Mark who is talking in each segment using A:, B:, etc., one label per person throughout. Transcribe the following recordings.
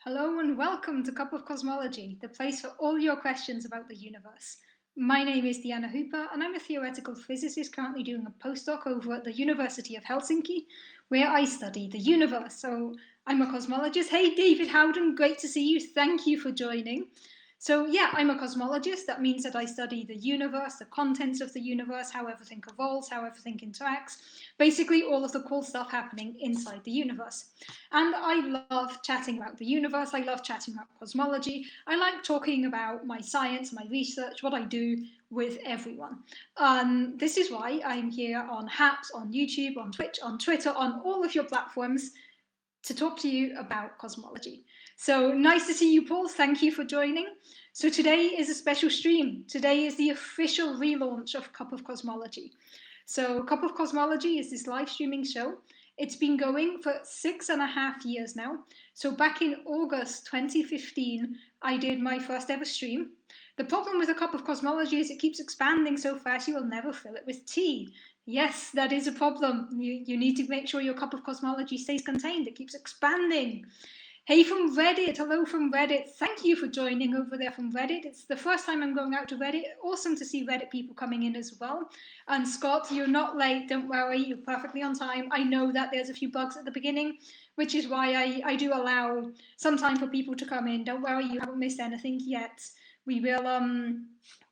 A: Hello and welcome to Cup of Cosmology, the place for all your questions about the universe. My name is Diana Hooper and I'm a theoretical physicist currently doing a postdoc over at the University of Helsinki, where I study the universe. So I'm a cosmologist. Hey David Howden, great to see you. Thank you for joining. So yeah, I'm a cosmologist. That means that I study the universe, the contents of the universe, how everything evolves, how everything interacts, basically all of the cool stuff happening inside the universe. And I love chatting about the universe. I love chatting about cosmology. I like talking about my science, my research, what I do with everyone. This is why I'm here on HAPS, on YouTube, on Twitch, on Twitter, on all of your platforms to talk to you about cosmology. So nice to see you, Paul. Thank you for joining. So today is a special stream. Today is the official relaunch of Cup of Cosmology. So Cup of Cosmology is this live streaming show. It's been going for 6.5 years now. So back in August 2015, I did my first ever stream. The problem with a Cup of Cosmology is it keeps expanding so fast you will never fill it with tea. Yes, that is a problem. You need to make sure your Cup of Cosmology stays contained. It keeps expanding. Hey from Reddit, hello from Reddit. Thank you for joining over there from Reddit. It's the first time I'm going out to Reddit. Awesome to see Reddit people coming in as well. And Scott, you're not late, don't worry, you're perfectly on time. I know that there's a few bugs at the beginning, which is why I do allow some time for people to come in. Don't worry, you haven't missed anything yet. We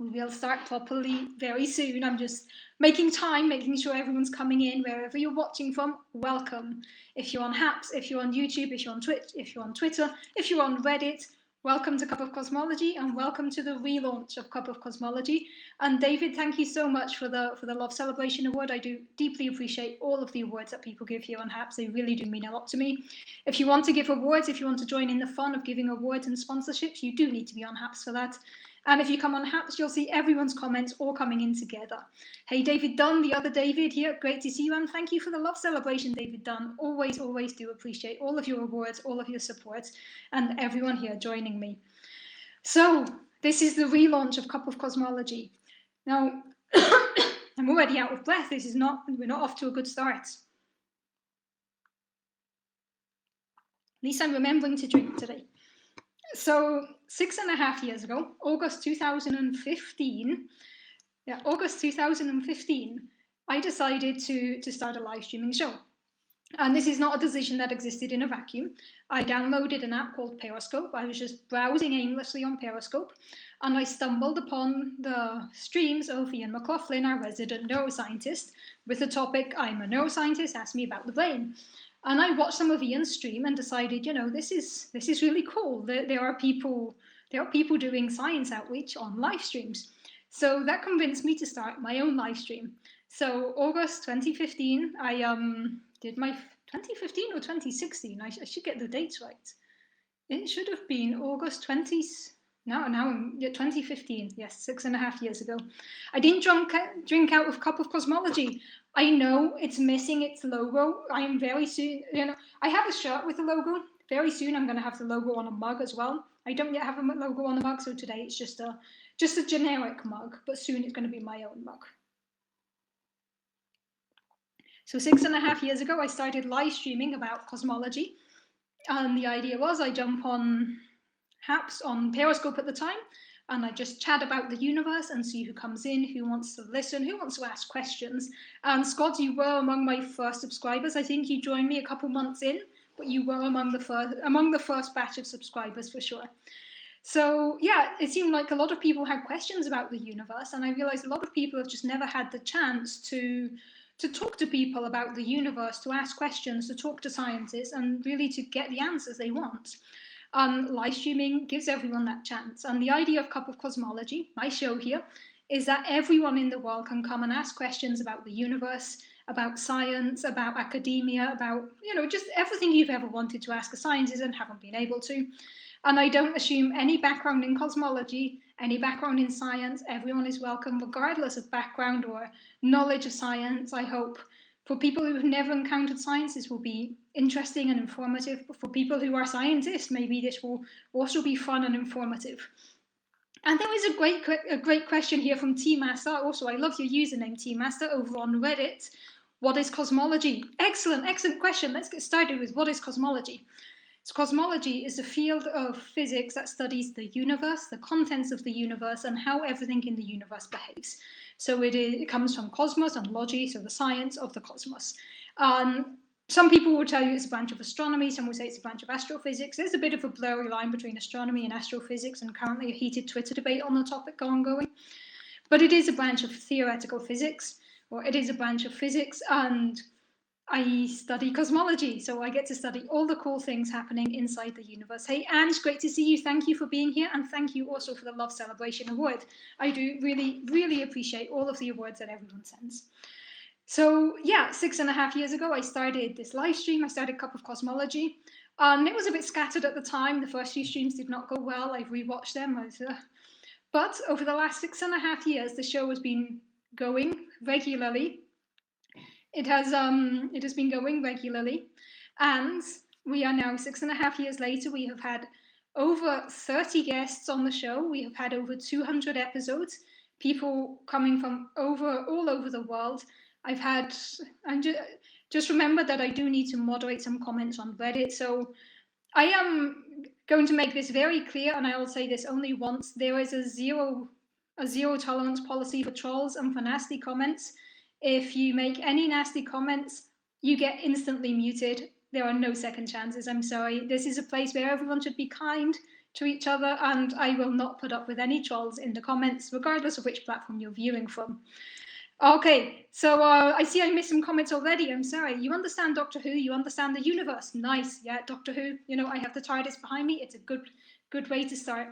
A: will start properly very soon. I'm just making time, making sure everyone's coming in wherever you're watching from. Welcome. If you're on HAPS, if you're on YouTube, if you're on Twitch, if you're on Twitter, if you're on Reddit, welcome to Cup of Cosmology and welcome to the relaunch of Cup of Cosmology. And David, thank you so much for the Love Celebration Award. I do deeply appreciate all of the awards that people give here on HAPS. They really do mean a lot to me. If you want to give awards, if you want to join in the fun of giving awards and sponsorships, you do need to be on HAPS for that. And if you come on HAPS, you'll see everyone's comments all coming in together. Hey, David Dunn, the other David here. Great to see you, and thank you for the love celebration, David Dunn. Always do appreciate all of your awards, all of your support, and everyone here joining me. So, this is the relaunch of Cup of Cosmology. Now, I'm already out of breath. We're not off to a good start. At least I'm remembering to drink today. So 6.5 years ago, August 2015, I decided to start a live streaming show. And this is not a decision that existed in a vacuum. I downloaded an app called Periscope. I was just browsing aimlessly on Periscope, and I stumbled upon the streams of Ian McLaughlin, our resident neuroscientist, with the topic, I'm a neuroscientist, ask me about the brain. And I watched some of Ian's stream and decided, this is really cool. There are people doing science outreach on live streams. So that convinced me to start my own live stream. So August 2015, I did my 2015 or 2016. I should get the dates right. It should have been August 2015. Yes, 6.5 years ago. I didn't drink out of Cup of Cosmology. I know it's missing its logo. I am very soon, I have a shirt with the logo. Very soon I'm going to have the logo on a mug as well. I don't yet have a logo on the mug, so today it's just a generic mug, but soon it's going to be my own mug. So 6.5 years ago, I started live streaming about cosmology. And the idea was I jump on HAPS on Periscope at the time, and I just chat about the universe and see who comes in, who wants to listen, who wants to ask questions. And Scott, you were among my first subscribers. I think you joined me a couple months in, but you were among the first batch of subscribers for sure. So yeah, it seemed like a lot of people had questions about the universe, and I realized a lot of people have just never had the chance to talk to people about the universe, to ask questions, to talk to scientists, and really to get the answers they want. Live streaming gives everyone that chance. And the idea of Cup of Cosmology, my show here, is that everyone in the world can come and ask questions about the universe, about science, about academia, about, just everything you've ever wanted to ask a scientist and haven't been able to. And I don't assume any background in cosmology, any background in science. Everyone is welcome, regardless of background or knowledge of science, I hope. For people who have never encountered science, this will be interesting and informative. But for people who are scientists, maybe this will also be fun and informative. And there is a great question here from T-Master. Also, I love your username, T-Master, over on Reddit. What is cosmology? Excellent question. Let's get started with what is cosmology. Cosmology is a field of physics that studies the universe, the contents of the universe, and how everything in the universe behaves. So it comes from cosmos and logy, so the science of the cosmos. Some people will tell you it's a branch of astronomy, some will say it's a branch of astrophysics. There's a bit of a blurry line between astronomy and astrophysics, and currently a heated Twitter debate on the topic ongoing. But it is a branch of theoretical physics, or it is a branch of physics, and I study cosmology, so I get to study all the cool things happening inside the universe. Hey, Ange, great to see you. Thank you for being here, and thank you also for the Love Celebration Award. I do really, really appreciate all of the awards that everyone sends. So yeah, 6.5 years ago, I started this live stream. I started Cup of Cosmology. It was a bit scattered at the time. The first few streams did not go well. I've rewatched them. But over the last 6.5 years, the show has been going regularly. It has been going regularly, and we are now 6.5 years later. We have had over 30 guests on the show. We have had over 200 episodes, people coming from all over the world. Just remember that I do need to moderate some comments on Reddit. So I am going to make this very clear, and I will say this only once. There is a zero tolerance policy for trolls and for nasty comments. If you make any nasty comments, you get instantly muted. There are no second chances. I'm sorry. This is a place where everyone should be kind to each other, and I will not put up with any trolls in the comments, regardless of which platform you're viewing from. Okay, so I see I missed some comments already. I'm sorry. You understand Doctor Who, you understand the universe. Nice. Yeah, Doctor Who, I have the TARDIS behind me. It's a good way to start.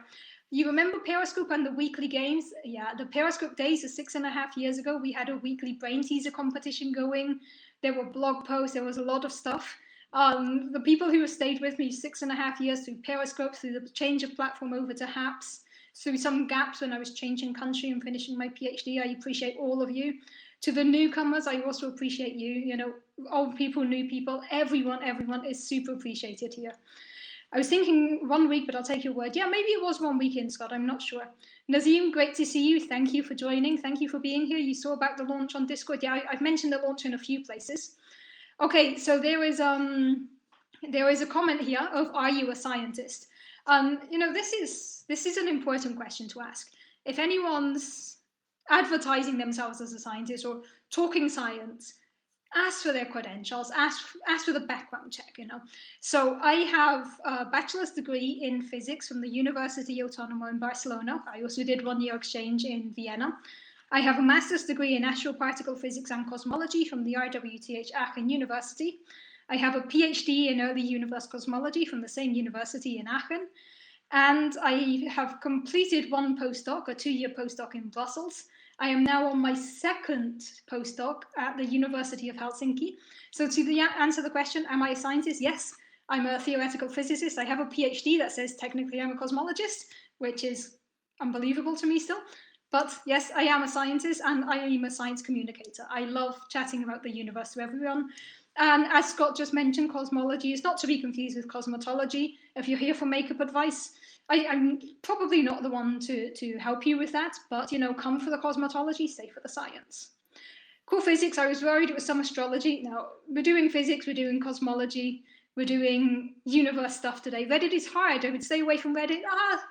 A: You remember Periscope and the weekly games? Yeah, the Periscope days of 6.5 years ago, we had a weekly brain teaser competition going. There were blog posts, there was a lot of stuff. The people who have stayed with me 6.5 years through Periscope, through the change of platform over to HAPS, through some gaps when I was changing country and finishing my PhD, I appreciate all of you. To the newcomers, I also appreciate you. Old people, new people, everyone is super appreciated here. I was thinking 1 week, but I'll take your word. Yeah, maybe it was 1 weekend, Scott. I'm not sure. Nazim, great to see you. Thank you for joining. Thank you for being here. You saw about the launch on Discord. Yeah, I've mentioned the launch in a few places. Okay, so there is a comment here of, are you a scientist? This is an important question to ask. If anyone's advertising themselves as a scientist or talking science, ask for their credentials, ask for the background check, So I have a bachelor's degree in physics from the University Autónoma in Barcelona. I also did 1 year exchange in Vienna. I have a master's degree in astroparticle physics and cosmology from the RWTH Aachen University. I have a PhD in early universe cosmology from the same university in Aachen. And I have completed one postdoc, a 2-year postdoc in Brussels. I am now on my second postdoc at the University of Helsinki. So to answer the question, am I a scientist? Yes, I'm a theoretical physicist. I have a PhD that says technically I'm a cosmologist, which is unbelievable to me still. But yes, I am a scientist and I am a science communicator. I love chatting about the universe to everyone. And as Scott just mentioned, cosmology is not to be confused with cosmetology. If you're here for makeup advice, I'm probably not the one to help you with that, but come for the cosmetology, stay for the science. Cool physics, I was worried it was some astrology. Now, we're doing physics, we're doing cosmology, we're doing universe stuff today. Reddit is hard, I would stay away from Reddit.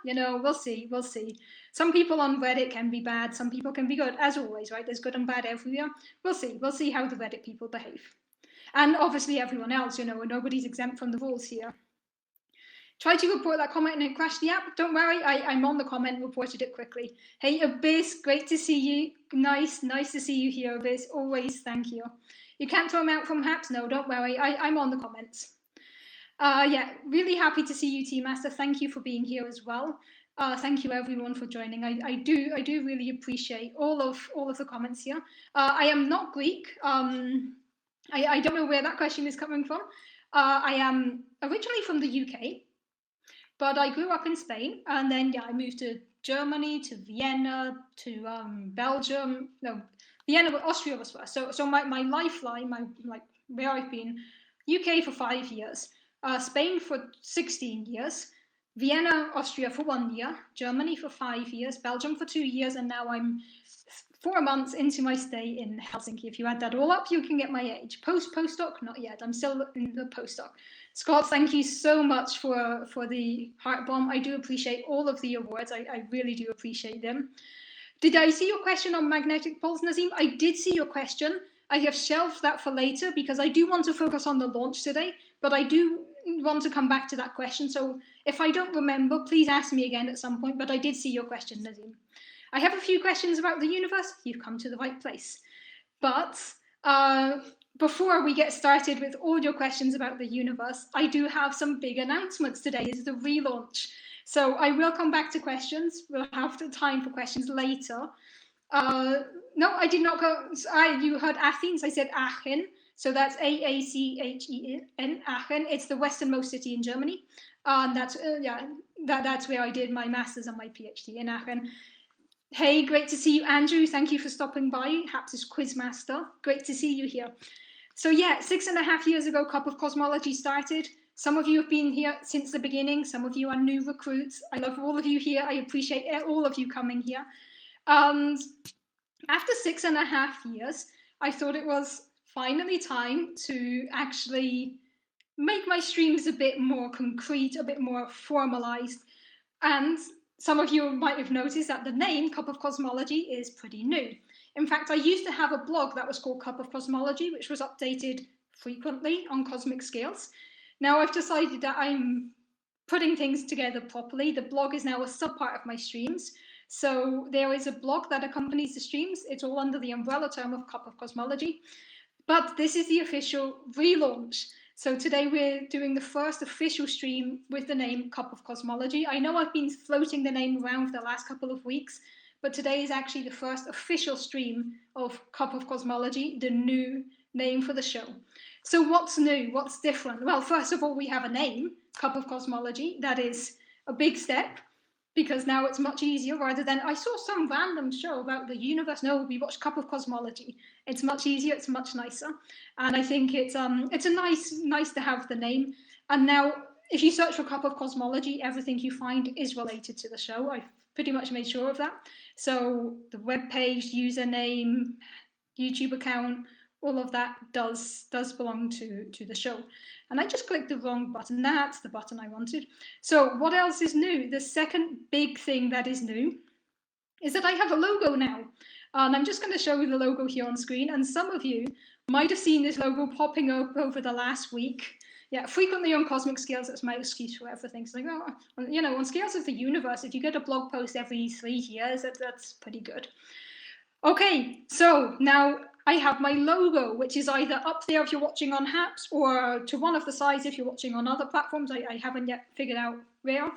A: We'll see. Some people on Reddit can be bad, some people can be good, as always, right? There's good and bad everywhere. We'll see how the Reddit people behave. And obviously everyone else, nobody's exempt from the rules here. Tried to report that comment and it crashed the app. Don't worry, I'm on the comment, reported it quickly. Hey, Abyss, great to see you. Nice to see you here, Abyss. Always, thank you. You can't throw them out from HAPS? No, don't worry, I'm on the comments. Yeah, really happy to see you, Team Master. Thank you for being here as well. Thank you everyone for joining. I do really appreciate all of the comments here. I am not Greek. I don't know where that question is coming from. I am originally from the UK, but I grew up in Spain, and then I moved to Germany, to Vienna, to Belgium. No, Vienna, but Austria was first. So my lifeline, where I've been, UK for 5 years, Spain for 16 years, Vienna, Austria for 1 year, Germany for 5 years, Belgium for 2 years, and now I'm 4 months into my stay in Helsinki. If you add that all up, you can get my age. Postdoc, not yet. I'm still in the postdoc. Scott, thank you so much for the heart bomb. I do appreciate all of the awards. I really do appreciate them. Did I see your question on magnetic poles, Nazim? I did see your question. I have shelved that for later because I do want to focus on the launch today, but I do want to come back to that question. So if I don't remember, please ask me again at some point, but I did see your question, Nazim. I have a few questions about the universe. You've come to the right place. But before we get started with all your questions about the universe, I do have some big announcements today. Is the relaunch. So I will come back to questions. We'll have the time for questions later. No, I did not go. You heard Athens. I said Aachen. So that's Aachen, Aachen. It's the westernmost city in Germany. That's that's where I did my master's and my PhD, in Aachen. Hey, great to see you, Andrew. Thank you for stopping by. Perhaps as Quizmaster. Great to see you here. So yeah, 6.5 years ago, Cup of Cosmology started. Some of you have been here since the beginning. Some of you are new recruits. I love all of you here. I appreciate all of you coming here. And after 6.5 years, I thought it was finally time to actually make my streams a bit more concrete, a bit more formalized. And some of you might have noticed that the name Cup of Cosmology is pretty new. In fact, I used to have a blog that was called Cup of Cosmology, which was updated frequently on cosmic scales. Now I've decided that I'm putting things together properly. The blog is now a sub-part of my streams. So there is a blog that accompanies the streams. It's all under the umbrella term of Cup of Cosmology. But this is the official relaunch. So today we're doing the first official stream with the name Cup of Cosmology. I know I've been floating the name around for the last couple of weeks, but today is actually the first official stream of Cup of Cosmology, the new name for the show. So what's new? What's different? Well, first of all, we have a name, Cup of Cosmology. That is a big step, because now it's much easier rather than I saw some random show about the universe. No, we watched Cup of Cosmology. It's much easier, it's much nicer. And I think it's a nice to have the name. And now if you search for Cup of Cosmology, everything you find is related to the show. I've pretty much made sure of that. So the webpage, username, YouTube account, all of that does belong to the show. And I just clicked the wrong button. That's the button I wanted. So what else is new? The second big thing that is new is that I have a logo now. And I'm just going to show you the logo here on screen. And some of you might have seen this logo popping up over the last week. Yeah, frequently on cosmic scales, that's my excuse for everything. It's like, oh, you know, on scales of the universe, if you get a blog post every 3 years, that's pretty good. Okay, so now I have my logo, which is either up there if you're watching on HAPS or to one of the sides if you're watching on other platforms. I haven't yet figured out where.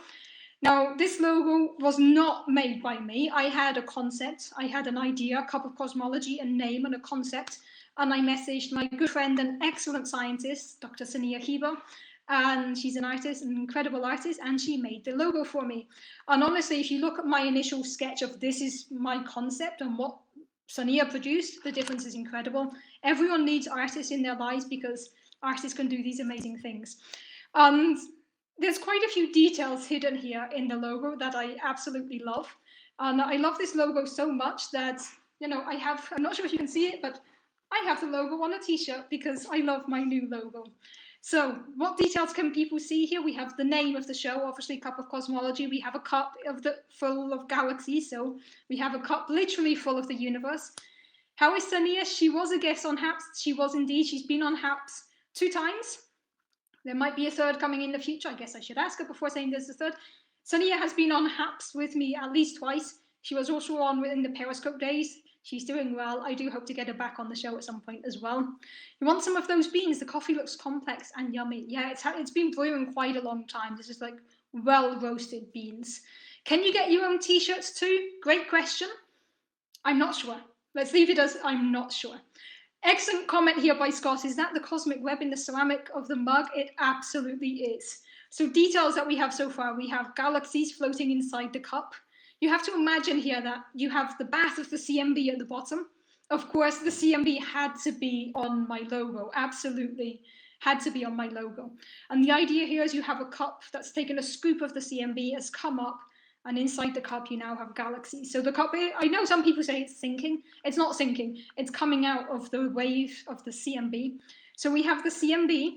A: Now, this logo was not made by me. I had a concept, I had an idea, Cup of Cosmology, a name and a concept, and I messaged my good friend and excellent scientist, Dr. Sania Hiba, and she's an artist, an incredible artist, and she made the logo for me. And honestly, if you look at my initial sketch of this is my concept and what Sania produced, the difference is incredible. Everyone needs artists in their lives because artists can do these amazing things. And there's quite a few details hidden here in the logo that I absolutely love. And I love this logo so much that, you know, I'm not sure if you can see it, but I have the logo on a t-shirt because I love my new logo. So what details can people see here? We have the name of the show, obviously Cup of Cosmology. We have a cup full of galaxies. So we have a cup literally full of the universe. How is Sania? She was a guest on HAPS. She was indeed. She's been on HAPS 2 times. There might be a third coming in the future. I guess I should ask her before saying there's a third. Sania has been on HAPS with me at least twice. She was also on in the Periscope days. She's doing well. I do hope to get her back on the show at some point as well. You want some of those beans? The coffee looks complex and yummy. Yeah, it's been brewing quite a long time. This is like well-roasted beans. Can you get your own t-shirts too? Great question. I'm not sure. Let's leave it as I'm not sure. Excellent comment here by Scott. Is that the cosmic web in the ceramic of the mug? It absolutely is. So details that we have so far. We have galaxies floating inside the cup. You have to imagine here that you have the bath of the CMB at the bottom. Of course, the CMB had to be on my logo, absolutely had to be on my logo. And the idea here is you have a cup that's taken a scoop of the CMB, has come up, and inside the cup you now have galaxies. So the cup, I know some people say it's sinking. It's not sinking, it's coming out of the wave of the CMB. So we have the CMB,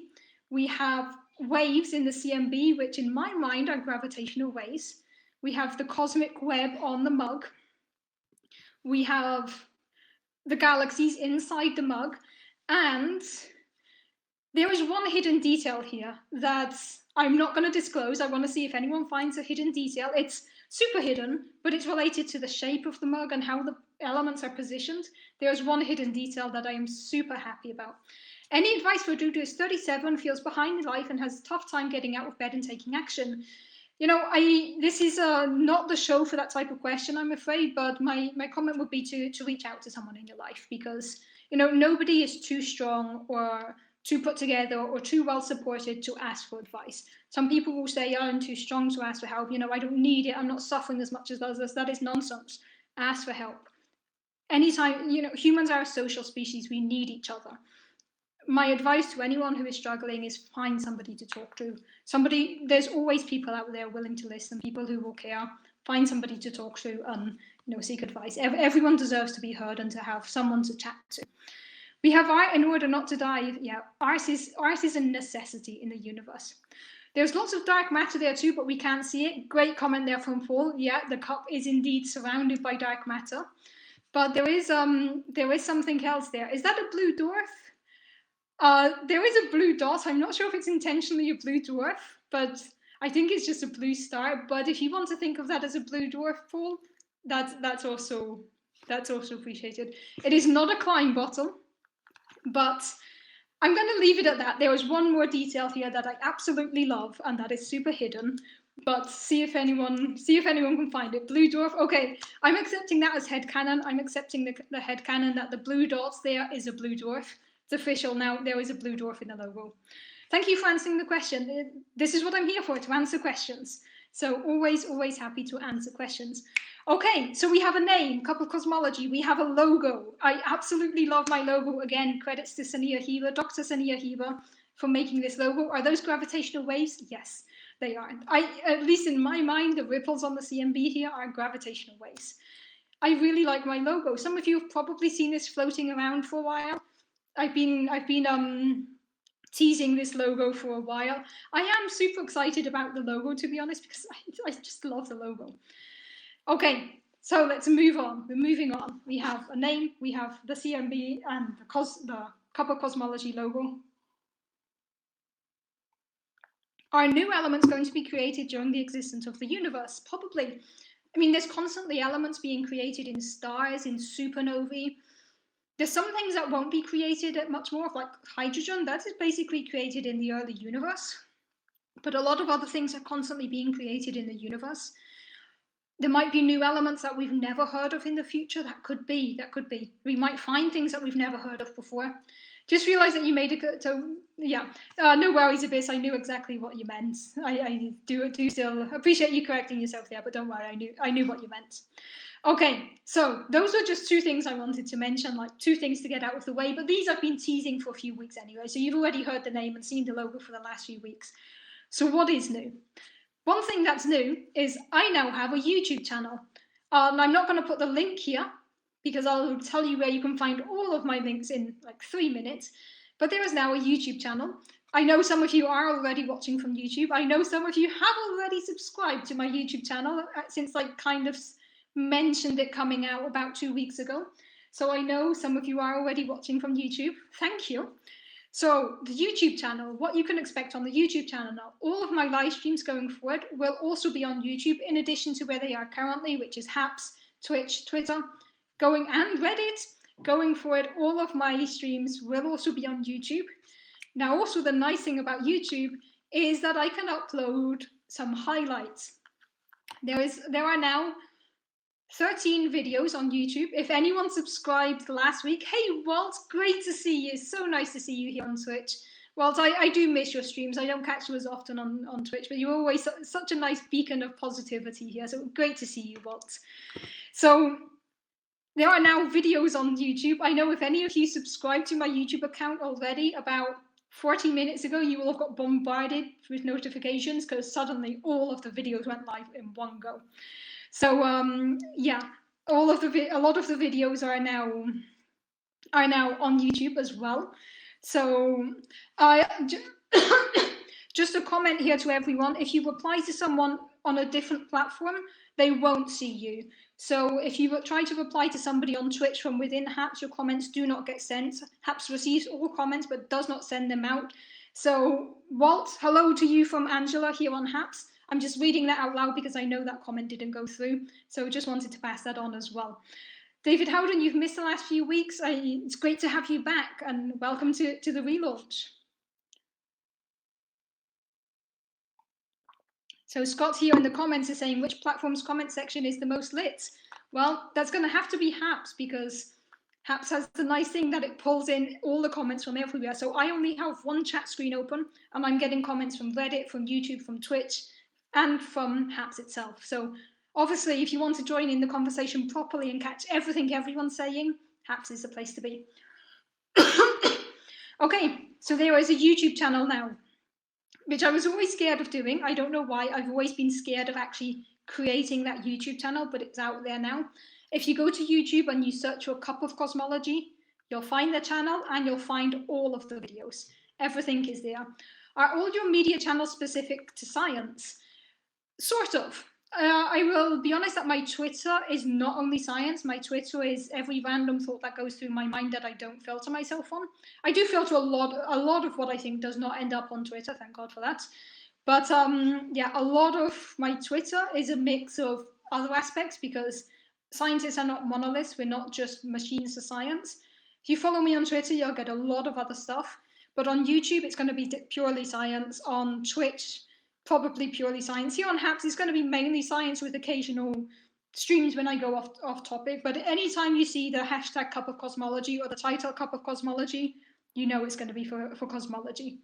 A: we have waves in the CMB, which in my mind are gravitational waves. We have the cosmic web on the mug. We have the galaxies inside the mug. And there is one hidden detail here that I'm not going to disclose. I want to see if anyone finds a hidden detail. It's super hidden, but it's related to the shape of the mug and how the elements are positioned. There's one hidden detail that I am super happy about. Any advice for Dudu is 37, feels behind in life and has a tough time getting out of bed and taking action. You know, this is not the show for that type of question, I'm afraid, but my comment would be to reach out to someone in your life, because, you know, nobody is too strong or too put together or too well supported to ask for advice. Some people will say, I'm too strong to ask for help. You know, I don't need it. I'm not suffering as much as others. That is nonsense. Ask for help. Anytime, you know, humans are a social species. We need each other. My advice to anyone who is struggling is find somebody to talk to. There's always people out there willing to listen, people who will care. Find somebody to talk to and, you know, seek advice. Everyone deserves to be heard and to have someone to chat to. We have art in order not to die. Yeah, art is a necessity in the universe. There's lots of dark matter there too, but we can't see it. Great comment there from Paul. Yeah, the cup is indeed surrounded by dark matter. But there is something else there. Is that a blue dwarf? There is a blue dot. I'm not sure if it's intentionally a blue dwarf, but I think it's just a blue star. But if you want to think of that as a blue dwarf, Paul, that's also appreciated. It is not a Klein bottle, but I'm going to leave it at that. There is one more detail here that I absolutely love, and that is super hidden. But see if anyone can find it. Blue dwarf. Okay, I'm accepting that as headcanon. I'm accepting the headcanon that the blue dots there is a blue dwarf. It's official now. There is a blue dwarf in the logo. Thank you for answering the question. This is what I'm here for, to answer questions. So always happy to answer questions. Okay, so we have a name, Cup of Cosmology. We have a logo. I absolutely love my logo. Again, credits to Sania Heber, Dr. Sania Heber, for making this logo. Are those gravitational waves? Yes, they are. At least in my mind, the ripples on the CMB here are gravitational waves. I really like my logo. Some of you have probably seen this floating around for a while. I've been teasing this logo for a while. I am super excited about the logo, to be honest, because I just love the logo. Okay, so let's move on. We're moving on. We have a name, we have the CMB and the Cup of Cosmology logo. Are new elements going to be created during the existence of the universe? Probably. I mean, there's constantly elements being created in stars, in supernovae. There's some things that won't be created much more, like hydrogen. That is basically created in the early universe. But a lot of other things are constantly being created in the universe. There might be new elements that we've never heard of in the future. That could be. We might find things that we've never heard of before. Just realised that you made it. So yeah, no worries, Abyss. I knew exactly what you meant. I do still appreciate you correcting yourself there, but don't worry. I knew what you meant. Okay, so those are just two things I wanted to mention, like two things to get out of the way, but these I've been teasing for a few weeks anyway, so you've already heard the name and seen the logo for the last few weeks. So what is new? One thing that's new is I now have a YouTube channel. And I'm not going to put the link here because I'll tell you where you can find all of my links in like 3 minutes, but there is now a YouTube channel. I know some of you are already watching from YouTube. I know some of you have already subscribed to my YouTube channel since I kind of mentioned it coming out about 2 weeks ago. So I know some of you are already watching from YouTube. Thank you. So the YouTube channel, what you can expect on the YouTube channel now, all of my live streams going forward will also be on YouTube in addition to where they are currently, which is Haps, Twitch, Twitter, and Reddit. Going forward, all of my streams will also be on YouTube. Now, also the nice thing about YouTube is that I can upload some highlights. There are now 13 videos on YouTube. If anyone subscribed last week, hey Walt, great to see you. So nice to see you here on Twitch. Walt, I do miss your streams. I don't catch you as often on Twitch, but you're always such a nice beacon of positivity here. So great to see you, Walt. So there are now videos on YouTube. I know if any of you subscribed to my YouTube account already, about 40 minutes ago, you will have got bombarded with notifications because suddenly all of the videos went live in one go. So yeah, a lot of the videos are now on YouTube as well. So Just a comment here to everyone. If you reply to someone on a different platform, they won't see you. So if you try to reply to somebody on Twitch from within HAPS, your comments do not get sent. HAPS receives all comments but does not send them out. So Walt, hello to you from Angela here on HAPS. I'm just reading that out loud because I know that comment didn't go through. So just wanted to pass that on as well. David Howden, you've missed the last few weeks. It's great to have you back, and welcome to the relaunch. So Scott here in the comments is saying, which platform's comment section is the most lit? Well, that's going to have to be HAPS, because HAPS has the nice thing that it pulls in all the comments from everywhere. So I only have one chat screen open, and I'm getting comments from Reddit, from YouTube, from Twitch, and from HAPS itself. So obviously, if you want to join in the conversation properly and catch everything everyone's saying, HAPS is the place to be. Okay, so there is a YouTube channel now, which I was always scared of doing. I don't know why. I've always been scared of actually creating that YouTube channel, but it's out there now. If you go to YouTube and you search for Cup of Cosmology, you'll find the channel and you'll find all of the videos. Everything is there. Are all your media channels specific to science? Sort of. I will be honest that my Twitter is not only science. My Twitter is every random thought that goes through my mind that I don't filter myself on. I do filter a lot of what I think does not end up on Twitter, thank God for that. But yeah, a lot of my Twitter is a mix of other aspects, because scientists are not monoliths. We're not just machines for science. If you follow me on Twitter, you'll get a lot of other stuff. But on YouTube, it's going to be purely science. On Twitch, probably purely science. Here on HAPS, it's going to be mainly science with occasional streams when I go off topic. But anytime you see the hashtag Cup of Cosmology or the title Cup of Cosmology, you know it's going to be for cosmology.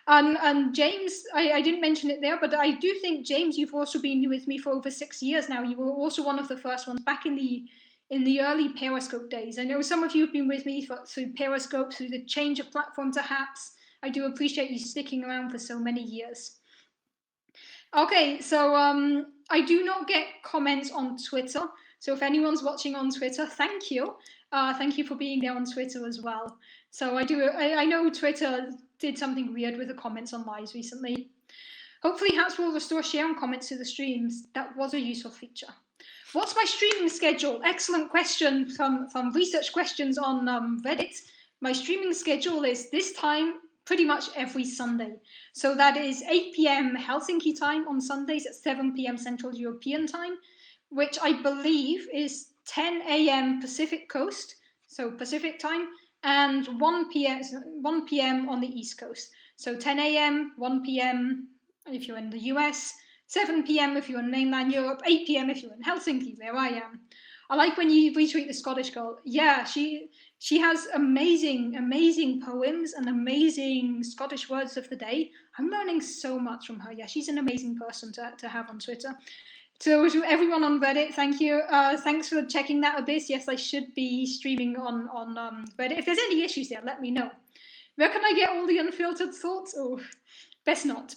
A: And James, I didn't mention it there, but I do think, James, you've also been with me for over 6 years now. You were also one of the first ones back in the early Periscope days. I know some of you have been with me through Periscope, through the change of platform to HAPS. I do appreciate you sticking around for so many years. Okay, so I do not get comments on Twitter. So if anyone's watching on Twitter, thank you. Thank you for being there on Twitter as well. So I know Twitter did something weird with the comments on lives recently. Hopefully HAPS will restore sharing comments to the streams. That was a useful feature. What's my streaming schedule? Excellent question from research questions on Reddit. My streaming schedule is this time pretty much every Sunday. So that is 8 p.m. Helsinki time on Sundays at 7 p.m. Central European time, which I believe is 10 a.m. Pacific Coast, so Pacific time, and 1 p.m. on the East Coast. So 10 a.m., 1 p.m. if you're in the US, 7 p.m. if you're in mainland Europe, 8 p.m. if you're in Helsinki, where I am. I like when you retweet the Scottish girl. Yeah, she has amazing poems and amazing Scottish words of the day. I'm learning so much from her. Yeah, she's an amazing person to have on Twitter. So to everyone on Reddit, thank you. Thanks for checking that abyss. Yes, I should be streaming on Reddit. If there's any issues there, let me know. Where can I get all the unfiltered thoughts? Oh, best not.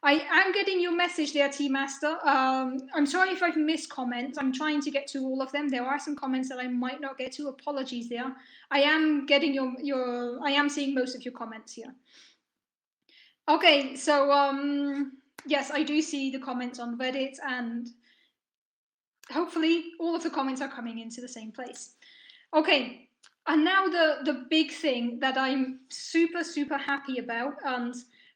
A: I am getting your message there, T-Master. I'm sorry if I've missed comments. I'm trying to get to all of them. There are some comments that I might not get to. Apologies there. I am getting I am seeing most of your comments here. Okay, so yes, I do see the comments on Reddit, and hopefully all of the comments are coming into the same place. Okay, and now the big thing that I'm super happy about, and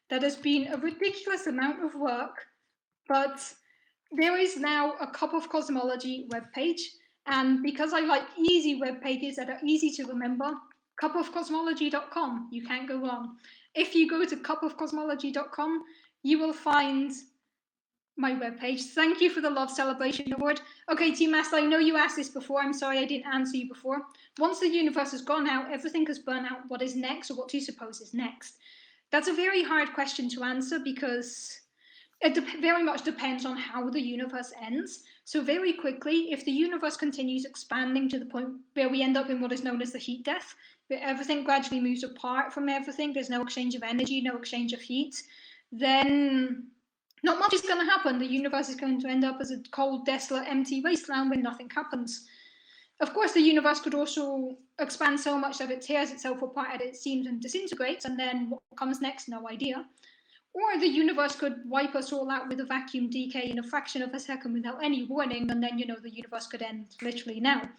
A: that has been a ridiculous amount of work, but there is now a Cup of Cosmology webpage, and because I like easy web pages that are easy to remember, cupofcosmology.com, you can't go wrong. If you go to cupofcosmology.com, you will find my webpage. Thank you for the Love Celebration Award. Okay, Team Master, I know you asked this before. I'm sorry I didn't answer you before. Once the universe has gone out, everything has burnt out. What is next, or what do you suppose is next? That's a very hard question to answer, because it very much depends on how the universe ends. So very quickly, if the universe continues expanding to the point where we end up in what is known as the heat death, where everything gradually moves apart from everything, there's no exchange of energy, no exchange of heat, then not much is going to happen. The universe is going to end up as a cold, desolate, empty wasteland where nothing happens. Of course, the universe could also expand so much that it tears itself apart at its seams and disintegrates, and then what comes next, no idea. Or the universe could wipe us all out with a vacuum decay in a fraction of a second without any warning, and then, the universe could end literally now.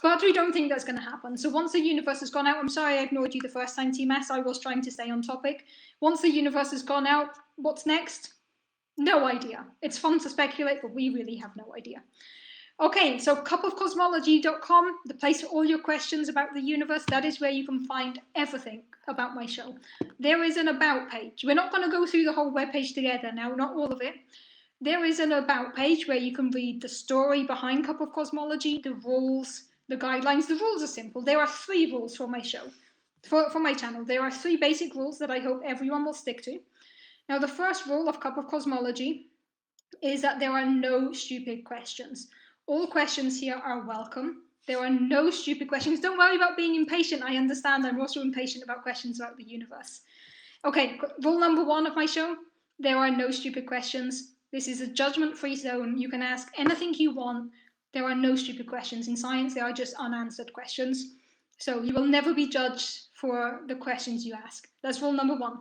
A: But we don't think that's going to happen. So once the universe has gone out, I'm sorry I ignored you the first time, TMAS. I was trying to stay on topic. Once the universe has gone out, what's next? No idea. It's fun to speculate, but we really have no idea. Okay, so cupofcosmology.com, the place for all your questions about the universe. That is where you can find everything about my show. There is an about page. We're not going to go through the whole webpage together now, not all of it. There is an about page where you can read the story behind Cup of Cosmology, the rules, the guidelines. The rules are simple. There are 3 rules for my show, for my channel. There are 3 basic rules that I hope everyone will stick to. Now, the first rule of Cup of Cosmology is that there are no stupid questions. All questions here are welcome. There are no stupid questions. Don't worry about being impatient. I understand. I'm also impatient about questions about the universe. Okay, rule number 1 of my show, there are no stupid questions. This is a judgment-free zone. You can ask anything you want. There are no stupid questions. In science, there are just unanswered questions. So you will never be judged for the questions you ask. That's rule number 1.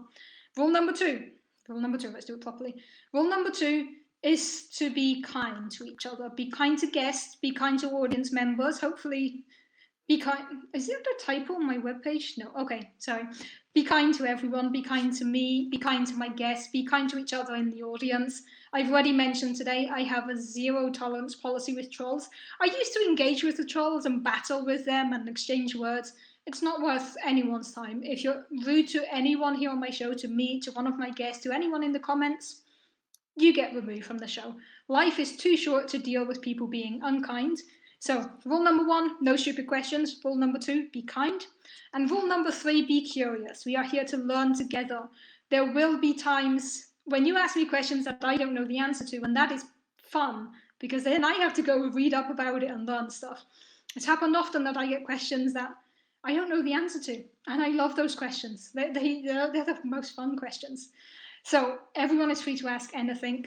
A: Rule number 2, let's do it properly. Rule number 2 is to be kind to each other. Be kind to guests, be kind to audience members. Hopefully, be kind. Is there a typo on my webpage? No. Okay, sorry. Be kind to everyone. Be kind to me. Be kind to my guests. Be kind to each other in the audience. I've already mentioned today I have a 0 tolerance policy with trolls. I used to engage with the trolls and battle with them and exchange words. It's not worth anyone's time. If you're rude to anyone here on my show, to me, to one of my guests, to anyone in the comments, you get removed from the show. Life is too short to deal with people being unkind. So rule number 1, no stupid questions. Rule number 2, be kind. And rule number 3, be curious. We are here to learn together. There will be times when you ask me questions that I don't know the answer to, and that is fun, because then I have to go read up about it and learn stuff. It's happened often that I get questions that I don't know the answer to, and I love those questions. They're the most fun questions. So everyone is free to ask anything.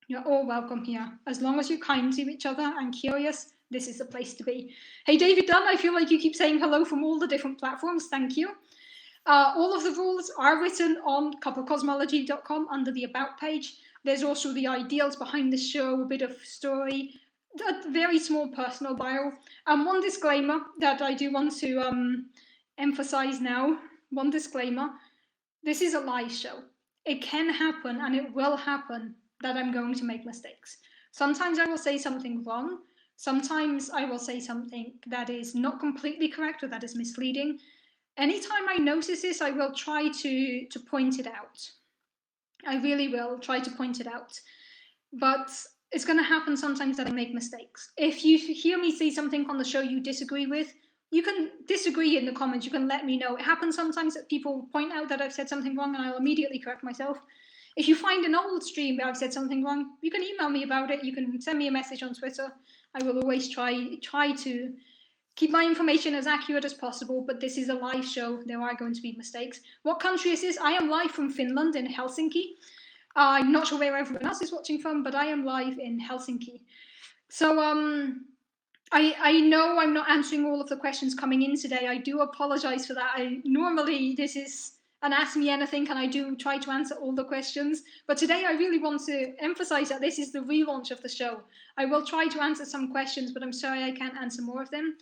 A: You're all welcome here. As long as you're kind to each other and curious, this is the place to be. Hey, David Dunn, I feel like you keep saying hello from all the different platforms. Thank you. All of the rules are written on cupofcosmology.com under the About page. There's also the ideals behind the show, a bit of story, a very small personal bio. And one disclaimer that I do want to emphasize now. One disclaimer. This is a live show. It can happen, and it will happen, that I'm going to make mistakes. Sometimes I will say something wrong. Sometimes I will say something that is not completely correct or that is misleading. Anytime I notice this, I will try to point it out. I really will try to point it out. But it's going to happen sometimes that I make mistakes. If you hear me say something on the show you disagree with, you can disagree in the comments. You can let me know. It happens sometimes that people point out that I've said something wrong, and I'll immediately correct myself. If you find an old stream where I've said something wrong, you can email me about it. You can send me a message on Twitter. I will always try to keep my information as accurate as possible, but this is a live show. There are going to be mistakes. What country is this? I am live from Finland in Helsinki. I'm not sure where everyone else is watching from, but I am live in Helsinki. So I know I'm not answering all of the questions coming in today. I do apologize for that. Normally this is an Ask Me Anything, and I do try to answer all the questions. But today I really want to emphasize that this is the relaunch of the show. I will try to answer some questions, but I'm sorry I can't answer more of them.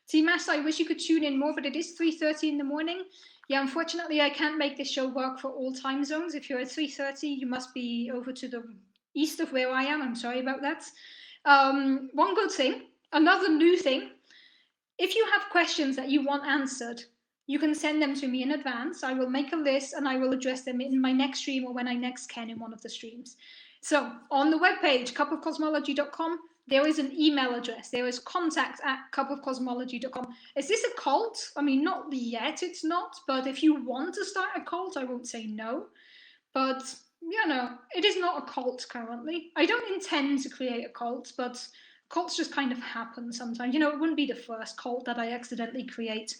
A: TMAS, I wish you could tune in more, but it is 3:30 in the morning. Yeah, unfortunately, I can't make this show work for all time zones. If you're at 3:30, you must be over to the east of where I am. I'm sorry about that. One good thing, another new thing, if you have questions that you want answered, you can send them to me in advance. I will make a list and I will address them in my next stream or when I next can in one of the streams. So on the webpage, cupofcosmology.com, there is an email address. There is contact@cupofcosmology.com. Is this a cult? I mean, not yet, it's not. But if you want to start a cult, I won't say no. But, it is not a cult currently. I don't intend to create a cult, but cults just kind of happen sometimes. It wouldn't be the first cult that I accidentally create.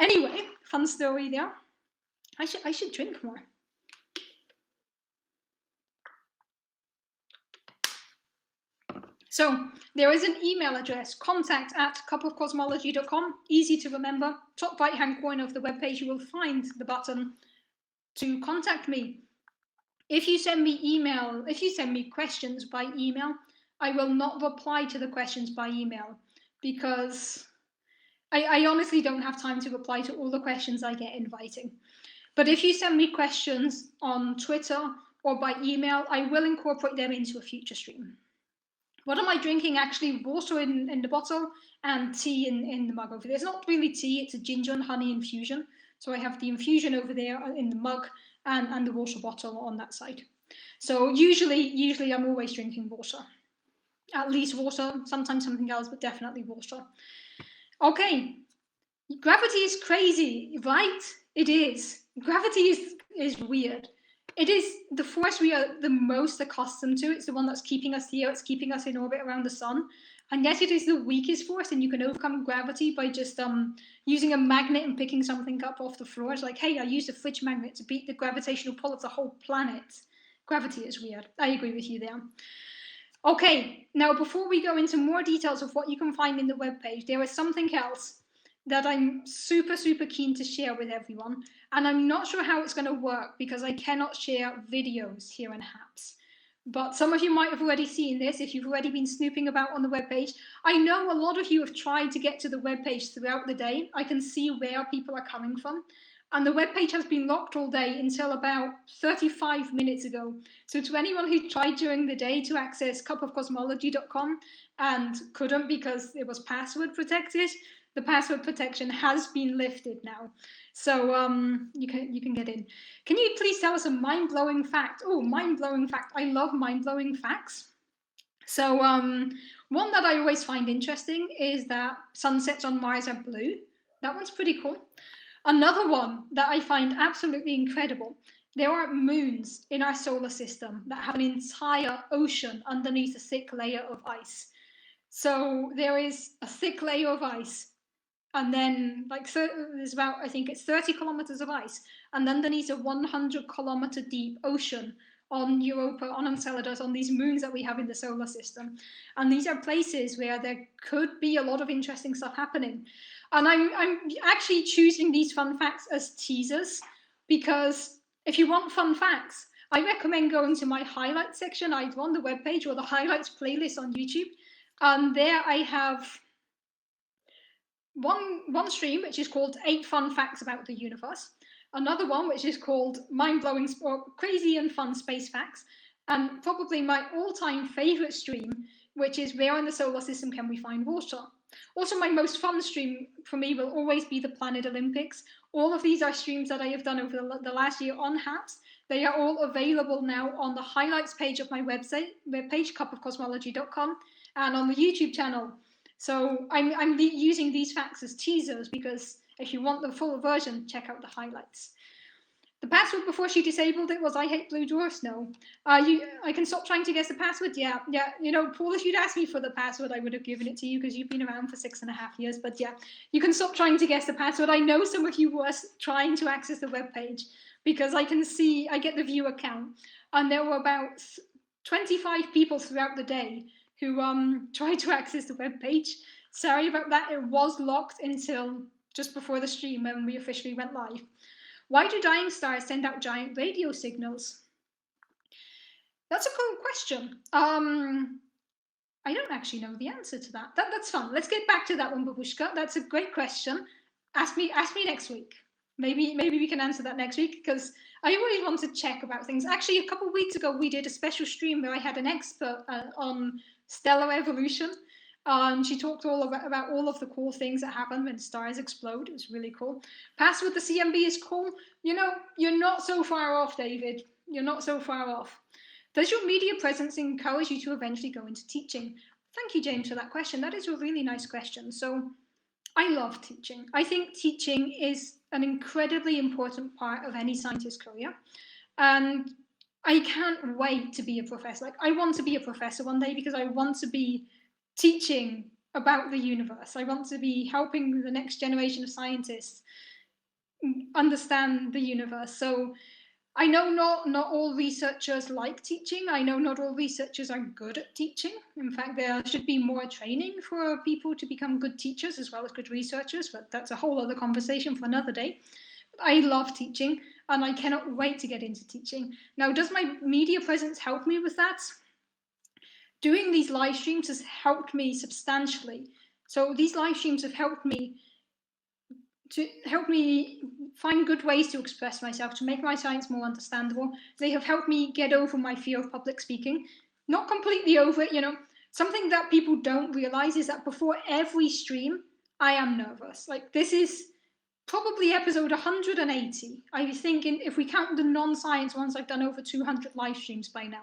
A: Anyway, fun story there. I should drink more. So there is an email address, contact@cupofcosmology.com, easy to remember. Top right-hand corner of the webpage, you will find the button to contact me. If you send me questions by email, I will not reply to the questions by email because I honestly don't have time to reply to all the questions I get in writing. But if you send me questions on Twitter or by email, I will incorporate them into a future stream. What am I drinking? Actually, water in the bottle and tea in the mug over there. It's not really tea, it's a ginger and honey infusion. So I have the infusion over there in the mug and the water bottle on that side. So usually I'm always drinking water. At least water, sometimes something else, but definitely water. Okay, gravity is crazy, right? It is. Gravity is weird. It is the force we are the most accustomed to. It's the one that's keeping us here. It's keeping us in orbit around the sun. And yet it is the weakest force, and you can overcome gravity by just using a magnet and picking something up off the floor. It's like, hey, I used a fridge magnet to beat the gravitational pull of the whole planet. Gravity is weird. I agree with you there. Okay, now before we go into more details of what you can find in the webpage, there is something else that I'm super keen to share with everyone, and I'm not sure how it's going to work because I cannot share videos here in HAPS. But some of you might have already seen this if you've already been snooping about on the webpage. I know a lot of you have tried to get to the webpage throughout the day. I can see where people are coming from. And the webpage has been locked all day until about 35 minutes ago. So to anyone who tried during the day to access cupofcosmology.com and couldn't because it was password protected, the password protection has been lifted now. So you can get in. Can you please tell us a mind-blowing fact? Oh, mind-blowing fact. I love mind-blowing facts. So one that I always find interesting is that sunsets on Mars are blue. That one's pretty cool. Another one that I find absolutely incredible. There are moons in our solar system that have an entire ocean underneath a thick layer of ice. So there is a thick layer of ice, and then there's about, I think it's 30 kilometers of ice, and underneath a 100-kilometer deep ocean on Europa, on Enceladus, on these moons that we have in the solar system. And these are places where there could be a lot of interesting stuff happening. And I'm actually choosing these fun facts as teasers because if you want fun facts, I recommend going to my highlights section either on the webpage or the highlights playlist on YouTube. And there I have one stream which is called 8 Fun Facts About the Universe, another one which is called Mind-Blowing or Crazy and Fun Space Facts, and probably my all-time favorite stream, which is Where in the Solar System Can We Find Water? Also, my most fun stream for me will always be the Planet Olympics. All of these are streams that I have done over the last year on HAPS. They are all available now on the highlights page of my webpage, cupofcosmology.com, and on the YouTube channel. So I'm using these facts as teasers because if you want the full version, check out the highlights. The password before she disabled it was I hate blue dwarfs. No. I can stop trying to guess the password. Yeah. You know, Paul, if you'd asked me for the password, I would have given it to you because you've been around for 6.5 years. But yeah, you can stop trying to guess the password. I know some of you were trying to access the webpage because I can see, I get the viewer count. And there were about 25 people throughout the day who tried to access the webpage. Sorry about that. It was locked until just before the stream when we officially went live. Why do dying stars send out giant radio signals? That's a cool question. I don't actually know the answer to that. That's fun. Let's get back to that one, Babushka. That's a great question. Ask me next week. Maybe we can answer that next week because I always want to check about things. Actually, a couple of weeks ago, we did a special stream where I had an expert on stellar evolution. She talked all about all of the cool things that happen when stars explode. It was really cool. Pass with the CMB is cool. You know, you're not so far off, David. You're not so far off. Does your media presence encourage you to eventually go into teaching? Thank you, James, for that question. That is a really nice question. So I love teaching. I think teaching is an incredibly important part of any scientist career. And I can't wait to be a professor. Like, I want to be a professor one day because I want to be teaching about the universe. I want to be helping the next generation of scientists understand the universe. So I know not all researchers like teaching. I know not all researchers are good at teaching. In fact, there should be more training for people to become good teachers as well as good researchers, but that's a whole other conversation for another day. I love teaching, and I cannot wait to get into teaching. Now, does my media presence help me with that? Doing these live streams has helped me substantially. So these live streams have helped me find good ways to express myself, to make my science more understandable. They have helped me get over my fear of public speaking. Not completely over it, you know. Something that people don't realize is that before every stream, I am nervous. Like, this is probably episode 180. I was thinking, if we count the non-science ones, I've done over 200 live streams by now.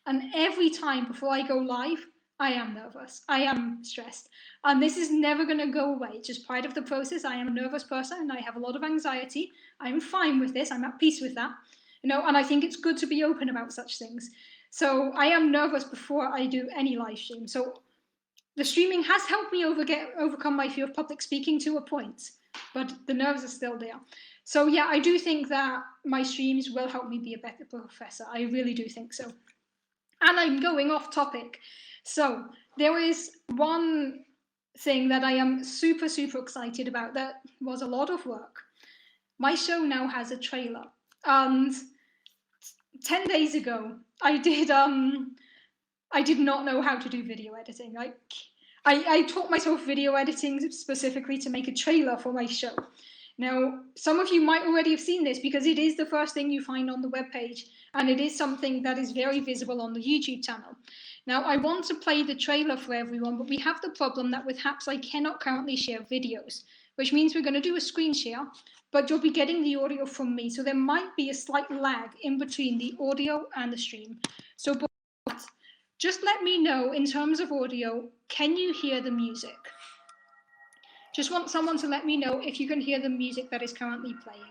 A: And every time before I go live, I am nervous. I am stressed. And this is never going to go away. It's just part of the process. I am a nervous person and I have a lot of anxiety. I'm fine with this. I'm at peace with that. You know, and I think it's good to be open about such things. So I am nervous before I do any live stream. So the streaming has helped me overcome my fear of public speaking to a point, but the nerves are still there. So yeah, I do think that my streams will help me be a better professor. I really do think so. And I'm going off topic. So there is one thing that I am super, super excited about that was a lot of work. My show now has a trailer. And 10 days ago, I did not know how to do video editing. I taught myself video editing specifically to make a trailer for my show. Now, some of you might already have seen this because it is the first thing you find on the webpage, and it is something that is very visible on the YouTube channel. Now, I want to play the trailer for everyone, but we have the problem that with Haps, I cannot currently share videos, which means we're going to do a screen share, but you'll be getting the audio from me. So there might be a slight lag in between the audio and the stream. So just let me know in terms of audio, can you hear the music? Just want someone to let me know if you can hear the music that is currently playing.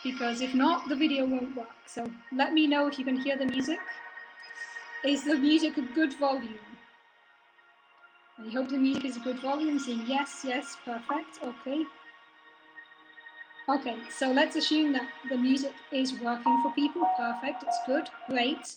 A: Because if not, the video won't work. So let me know if you can hear the music. Is the music a good volume? I hope the music is a good volume. Saying yes, yes, perfect, okay. Okay, so let's assume that the music is working for people. Perfect, it's good, great.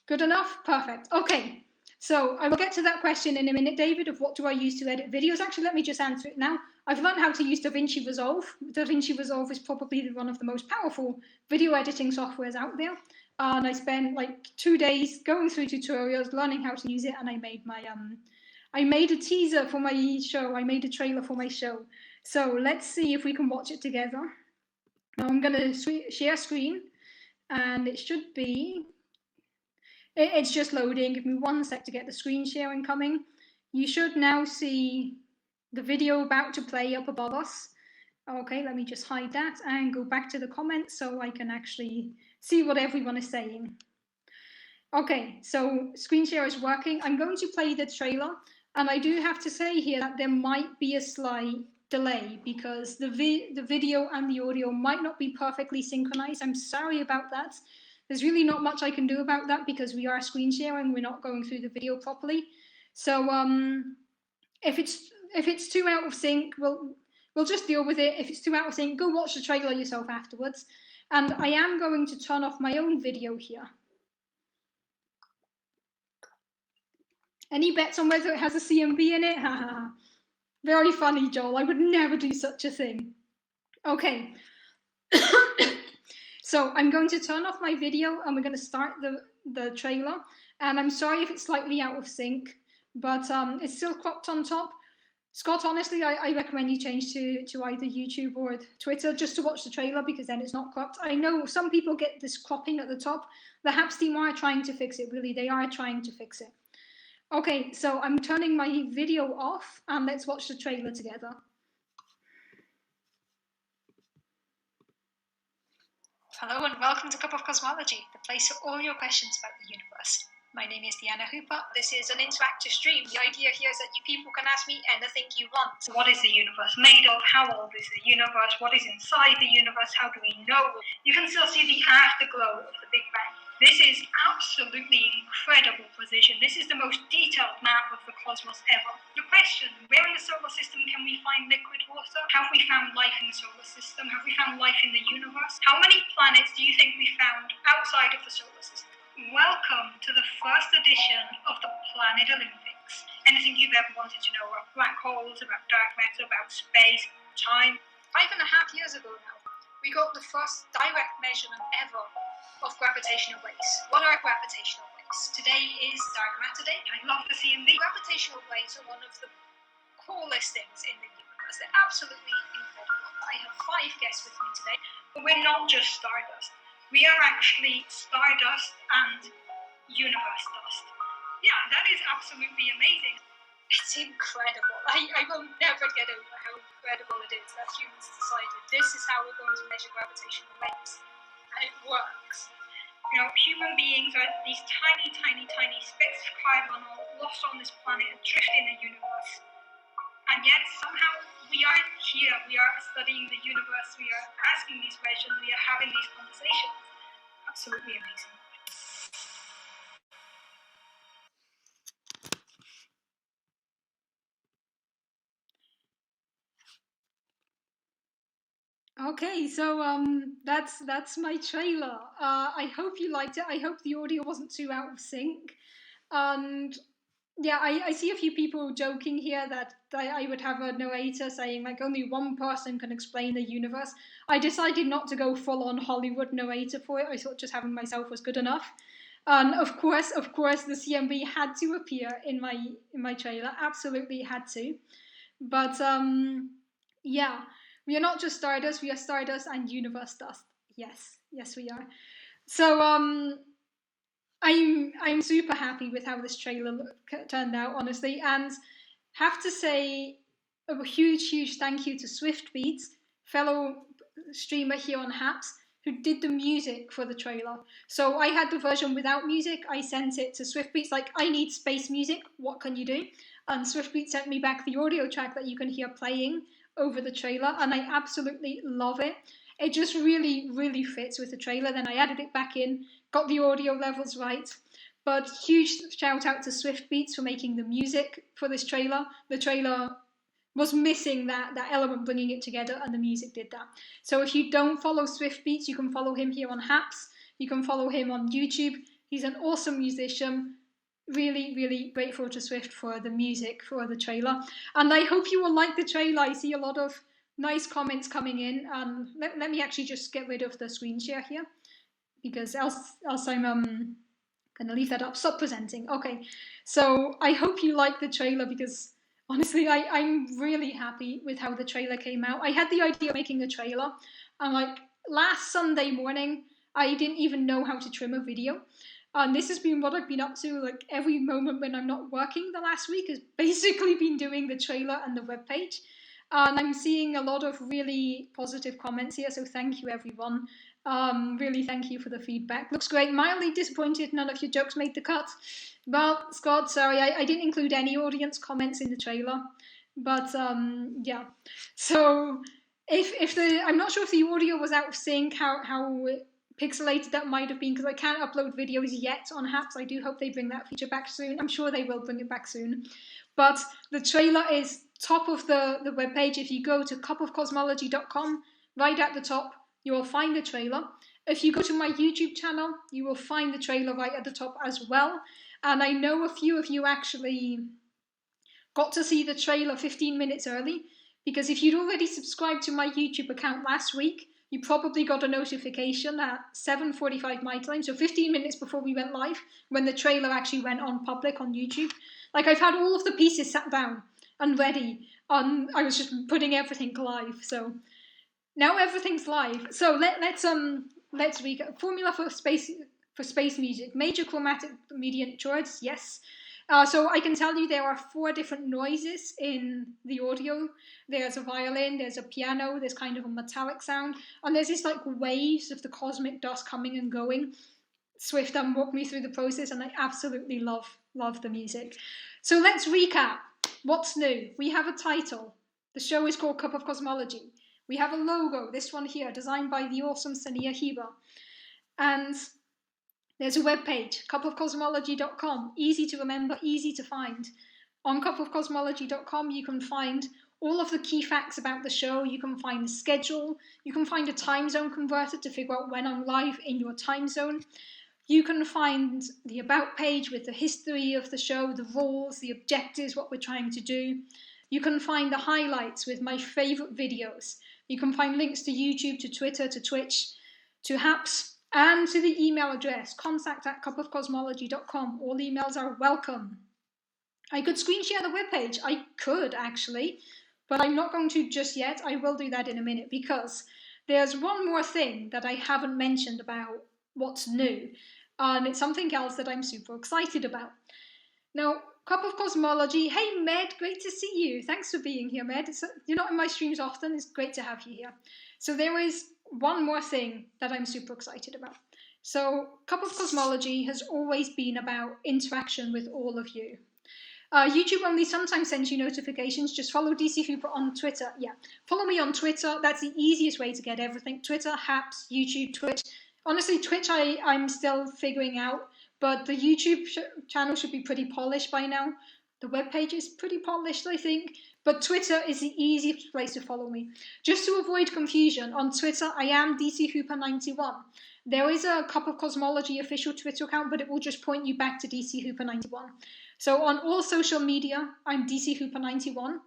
A: Good enough, perfect, okay. So I will get to that question in a minute, David, of what do I use to edit videos. Actually, let me just answer it now. I've learned how to use DaVinci Resolve. DaVinci Resolve is probably one of the most powerful video editing softwares out there. And I spent like 2 days going through tutorials, learning how to use it, and I made a teaser for my show. I made a trailer for my show. So let's see if we can watch it together. Now I'm going to share screen, and it should be... It's just loading. Give me 1 sec to get the screen sharing coming. You should now see the video about to play up above us. Okay, let me just hide that and go back to the comments so I can actually see what everyone is saying. Okay, so screen share is working. I'm going to play the trailer, and I do have to say here that there might be a slight delay because the video and the audio might not be perfectly synchronized. I'm sorry about that. There's really not much I can do about that because we are screen sharing. We're not going through the video properly. So if it's too out of sync, we'll just deal with it. If it's too out of sync, go watch the trailer yourself afterwards. And I am going to turn off my own video here. Any bets on whether it has a CMB in it? Very funny, Joel. I would never do such a thing. Okay. So I'm going to turn off my video and we're going to start the trailer. And I'm sorry if it's slightly out of sync, but it's still cropped on top. Scott, honestly, I recommend you change to either YouTube or Twitter just to watch the trailer because then it's not cropped. I know some people get this cropping at the top. The Haps team are trying to fix it, really. They are trying to fix it. Okay, so I'm turning my video off and let's watch the trailer together. Hello and welcome to Cup of Cosmology, the place for all your questions about the universe. My name is Deanna Hooper. This is an interactive stream. The idea here is that you people can ask me anything you want. What is the universe made of? How old is the universe? What is inside the universe? How do we know? You can still see the afterglow of the Big Bang. This is absolutely incredible precision. This is the most detailed map of the cosmos ever. Your question, where in the solar system can we find liquid water? Have we found life in the solar system? Have we found life in the universe? How many planets do you think we found outside of the solar system? Welcome to the first edition of the Planet Olympics. Anything you've ever wanted to know about black holes, about dark matter, about space, time, 5.5 years ago now, we got the first direct measurement ever of gravitational waves. What are gravitational waves? Today is Dark Matter Day. I love the CMB. Gravitational waves are one of the coolest things in the universe. They're absolutely incredible. I have 5 guests with me today, but we're not just stardust. We are actually stardust and universe dust. Yeah, that is absolutely amazing. It's incredible. I will never get over how incredible it is that humans decided this is how we're going to measure gravitational waves. And it works. You know, human beings are these tiny, tiny, tiny specks of carbon all lost on this planet, adrift in the universe. And yet somehow we are here, we are studying the universe, we are asking these questions, we are having these conversations. Absolutely amazing. Okay, so that's my trailer. I hope you liked it. I hope the audio wasn't too out of sync. And yeah, I see a few people joking here that I would have a narrator saying like only one person can explain the universe. I decided not to go full on Hollywood narrator for it. I thought just having myself was good enough. And of course, the CMB had to appear in my trailer. Absolutely had to. But yeah, we are not just Stardust. We are Stardust and Universe Dust. Yes, yes, we are. So I'm super happy with how this trailer turned out, honestly, and have to say a huge thank you to Swiftbeats, fellow streamer here on Haps, who did the music for the trailer. So I had the version without music. I sent it to Swiftbeats, like, I need space music. What can you do? And Swiftbeats sent me back the audio track that you can hear playing over the trailer, and I absolutely love it. It just really fits with the trailer. Then I added it back in, got the audio levels right. But huge shout out to Swiftbeats for making the music for this trailer. The trailer was missing that element, bringing it together, and the music did that. So if you don't follow Swiftbeats, you can follow him here on Haps. You can follow him on YouTube. He's an awesome musician. Really grateful to Swift for the music for the trailer. And I hope you will like the trailer. I see a lot of nice comments coming in. Let me actually just get rid of the screen share here, because else I'm gonna leave that up. Stop presenting. Okay, so I hope you like the trailer, because honestly, I'm really happy with how the trailer came out. I had the idea of making a trailer, and like last Sunday morning, I didn't even know how to trim a video. And this has been what I've been up to, like every moment when I'm not working the last week has basically been doing the trailer and the webpage. And I'm seeing a lot of really positive comments here, so thank you everyone. Really thank you for the feedback. Looks great. Mildly disappointed none of your jokes made the cut. Well, Scott, sorry, I didn't include any audience comments in the trailer. But yeah. So if the I'm not sure if the audio was out of sync, how pixelated that might have been, because I can't upload videos yet on Haps. I do hope they bring that feature back soon. I'm sure they will bring it back soon. But the trailer is top of the webpage. If you go to cupofcosmology.com, right at the top, you will find the trailer. If you go to my YouTube channel, you will find the trailer right at the top as well. And I know a few of you actually got to see the trailer 15 minutes early, because if you'd already subscribed to my YouTube account last week, you probably got a notification at 7:45 my time, so 15 minutes before we went live, when the trailer actually went on public on YouTube. Like, I've had all of the pieces sat down and ready. I was just putting everything live, so now everything's live. So let's recap. Formula for space music: major chromatic mediant chords, yes. So I can tell you there are 4 different noises in the audio. There's a violin, there's a piano, there's kind of a metallic sound, and there's this like waves of the cosmic dust coming and going. Swift walked me through the process, and I absolutely love the music. So let's recap. What's new? We have a title. The show is called Cup of Cosmology. We have a logo, this one here, designed by the awesome Sania Hiba. And there's a webpage, cupofcosmology.com. Easy to remember, easy to find. On cupofcosmology.com, you can find all of the key facts about the show. You can find the schedule. You can find a time zone converter to figure out when I'm live in your time zone. You can find the About page with the history of the show, the rules, the objectives, what we're trying to do. you can find the highlights with my favorite videos. You can find links to YouTube, to Twitter, to Twitch, to Haps, and to the email address, contact@cupofcosmology.com. All emails are welcome. I could screen share the webpage. I could, actually, but I'm not going to just yet. I will do that in a minute, because there's one more thing that I haven't mentioned about what's new, and it's something else that I'm super excited about. Now, Cup of Cosmology. Hey, Med, great to see you. Thanks for being here, Med. You're not in my streams often. It's great to have you here. So there is one more thing that I'm super excited about. So Cup of Cosmology has always been about interaction with all of you. YouTube only sometimes sends you notifications. Just follow DC Hooper on Twitter. Yeah, follow me on Twitter. That's the easiest way to get everything. Twitter, Haps, YouTube, Twitch. Honestly, Twitch I'm still figuring out, but the YouTube channel should be pretty polished by now. The webpage is pretty polished, I think, but Twitter is the easiest place to follow me. Just to avoid confusion, on Twitter I am DC Hooper 91. There is a Cup of Cosmology official Twitter account, but it will just point you back to DC Hooper 91. So on all social media, I'm DC Hooper 91,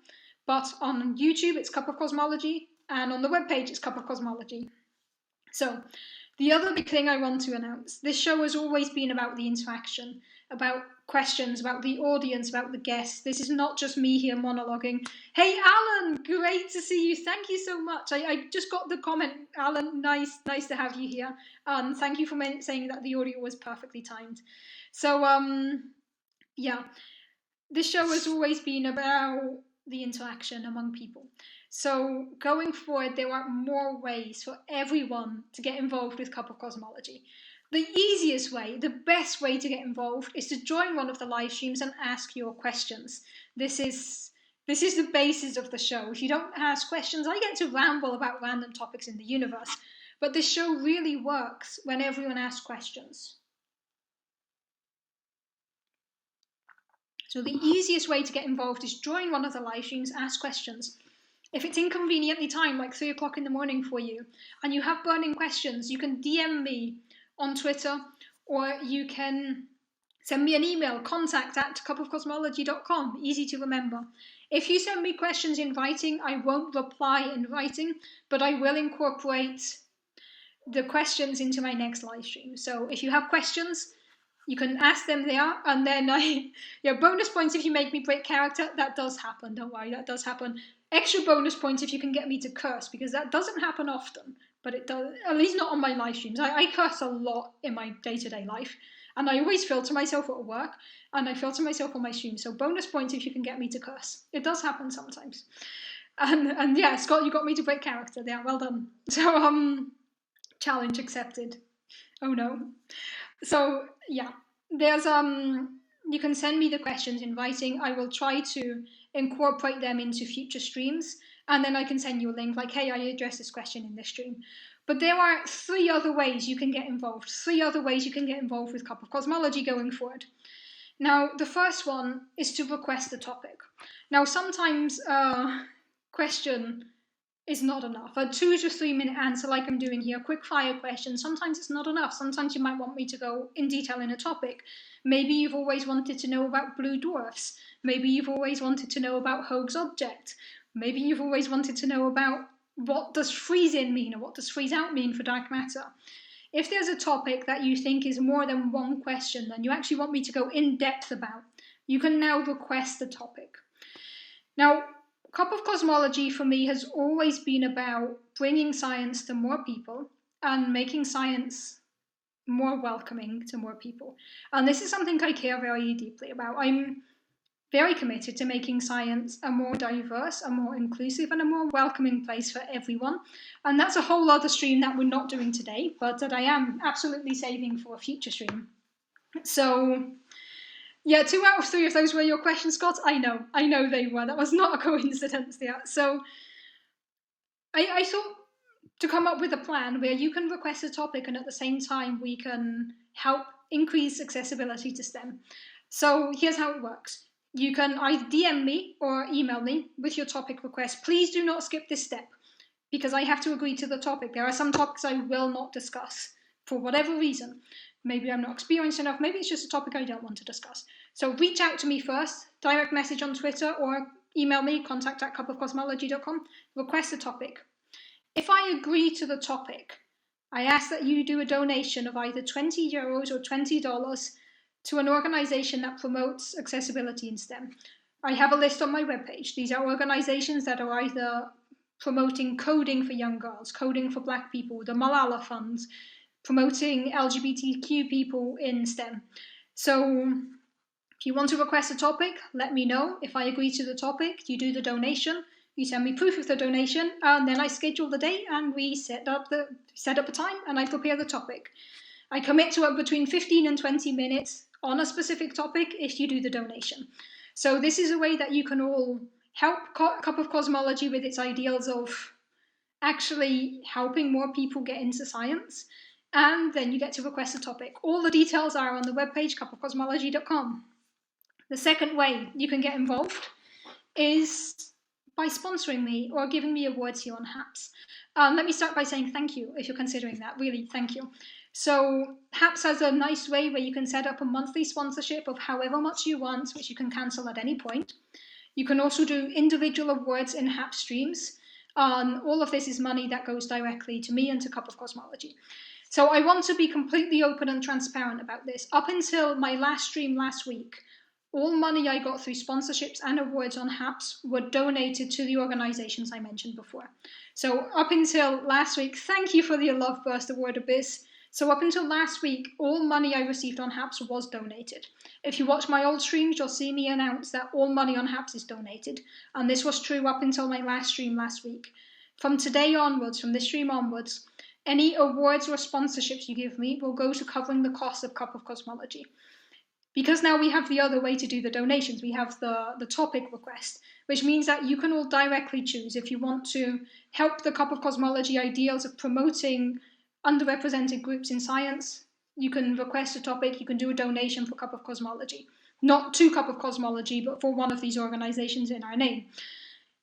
A: but on YouTube it's Cup of Cosmology, and on the webpage it's Cup of Cosmology. So the other big thing I want to announce, this show has always been about the interaction, about questions, about the audience, about the guests. This is not just me here monologuing. Hey, Alan, great to see you. Thank you so much. I just got the comment, Alan, nice to have you here. Thank you for saying that the audio was perfectly timed. So, yeah, this show has always been about the interaction among people. So going forward, there are more ways for everyone to get involved with Cup of Cosmology. The easiest way, the best way to get involved is to join one of the live streams and ask your questions. This is the basis of the show. If you don't ask questions, I get to ramble about random topics in the universe. But this show really works when everyone asks questions. So the easiest way to get involved is join one of the live streams, ask questions. If it's inconveniently timed, like 3 o'clock in the morning for you, and you have burning questions, you can DM me on Twitter, or you can send me an email, contact@cupofcosmology.com, easy to remember. If you send me questions in writing, I won't reply in writing, but I will incorporate the questions into my next live stream. So if you have questions, you can ask them there, and then bonus points if you make me break character. That does happen, don't worry, that does happen. Extra bonus points if you can get me to curse, because that doesn't happen often, but it does, at least not on my live streams. I curse a lot in my day-to-day life, and I always filter myself at work, and I filter myself on my stream, so bonus points if you can get me to curse. It does happen sometimes. And yeah, Scott, you got me to break character there, well done. So, challenge accepted. Oh no. So yeah, there's you can send me the questions in writing. I will try to incorporate them into future streams, and then I can send you a link like, hey, I addressed this question in this stream. But there are 3 other ways you can get involved. 3 other ways you can get involved with Cup of Cosmology going forward. Now, the first one is to request a topic. Now, sometimes question is not enough. A 2 to 3 minute answer like I'm doing here, quick fire question, sometimes it's not enough. Sometimes you might want me to go in detail in a topic. Maybe you've always wanted to know about blue dwarfs. Maybe you've always wanted to know about Hoag's object. Maybe you've always wanted to know about what does freeze in mean, or what does freeze out mean for dark matter. If there's a topic that you think is more than one question, then you actually want me to go in depth about, you can now request a topic. Now, Cup of Cosmology for me has always been about bringing science to more people and making science more welcoming to more people. And this is something I care very deeply about. I'm very committed to making science a more diverse, a more inclusive, and a more welcoming place for everyone. And that's a whole other stream that we're not doing today, but that I am absolutely saving for a future stream. So yeah, 2 out of 3 of those were your questions, Scott. I know they were. That was not a coincidence there. So I thought to come up with a plan where you can request a topic and at the same time we can help increase accessibility to STEM. So here's how it works. You can either DM me or email me with your topic request. Please do not skip this step, because I have to agree to the topic. There are some topics I will not discuss for whatever reason. Maybe I'm not experienced enough, maybe it's just a topic I don't want to discuss. So reach out to me first, direct message on Twitter, or email me, contact@cupofcosmology.com, request a topic. If I agree to the topic, I ask that you do a donation of either €20 or $20 to an organisation that promotes accessibility in STEM. I have a list on my webpage. These are organisations that are either promoting coding for young girls, coding for Black people, the Malala Funds, promoting LGBTQ people in STEM. So if you want to request a topic, let me know. If I agree to the topic, you do the donation. You send me proof of the donation, and then I schedule the date and we set up a time and I prepare the topic. I commit to between 15 and 20 minutes on a specific topic if you do the donation. So this is a way that you can all help Cup of Cosmology with its ideals of actually helping more people get into science, and then you get to request a topic. All the details are on the webpage, cupofcosmology.com. The second way you can get involved is by sponsoring me or giving me awards here on HAPS. Let me start by saying thank you if you're considering that. Really, thank you. So HAPS has a nice way where you can set up a monthly sponsorship of however much you want, which you can cancel at any point. You can also do individual awards in HAPS streams. All of this is money that goes directly to me and to Cup of Cosmology. So I want to be completely open and transparent about this. Up until my last stream last week, all money I got through sponsorships and awards on HAPS were donated to the organisations I mentioned before. So up until last week, thank you for the Love Burst Award, Abyss. So up until last week, all money I received on HAPS was donated. If you watch my old streams, you'll see me announce that all money on HAPS is donated. And this was true up until my last stream last week. From today onwards, from this stream onwards, any awards or sponsorships you give me will go to covering the cost of Cup of Cosmology. Because now we have the other way to do the donations, we have the topic request, which means that you can all directly choose if you want to help the Cup of Cosmology ideals of promoting underrepresented groups in science. You can request a topic, you can do a donation for Cup of Cosmology. Not to Cup of Cosmology, but for one of these organisations in our name.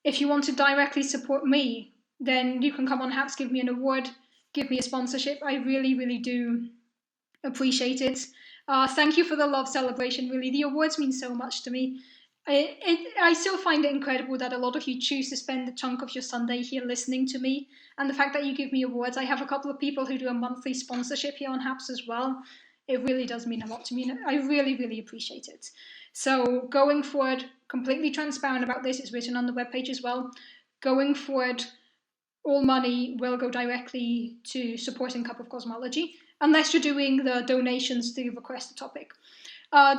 A: If you want to directly support me, then you can come on HAPS, give me an award, give me a sponsorship. I really, really do appreciate it. Thank you for the love celebration, really. The awards mean so much to me. I still find it incredible that a lot of you choose to spend a chunk of your Sunday here listening to me, and the fact that you give me awards. I have a couple of people who do a monthly sponsorship here on HAPS as well. It really does mean a lot to me. I really, really appreciate it. So going forward, completely transparent about this, it's written on the webpage as well. Going forward, all money will go directly to supporting Cup of Cosmology, unless you're doing the donations to request a topic.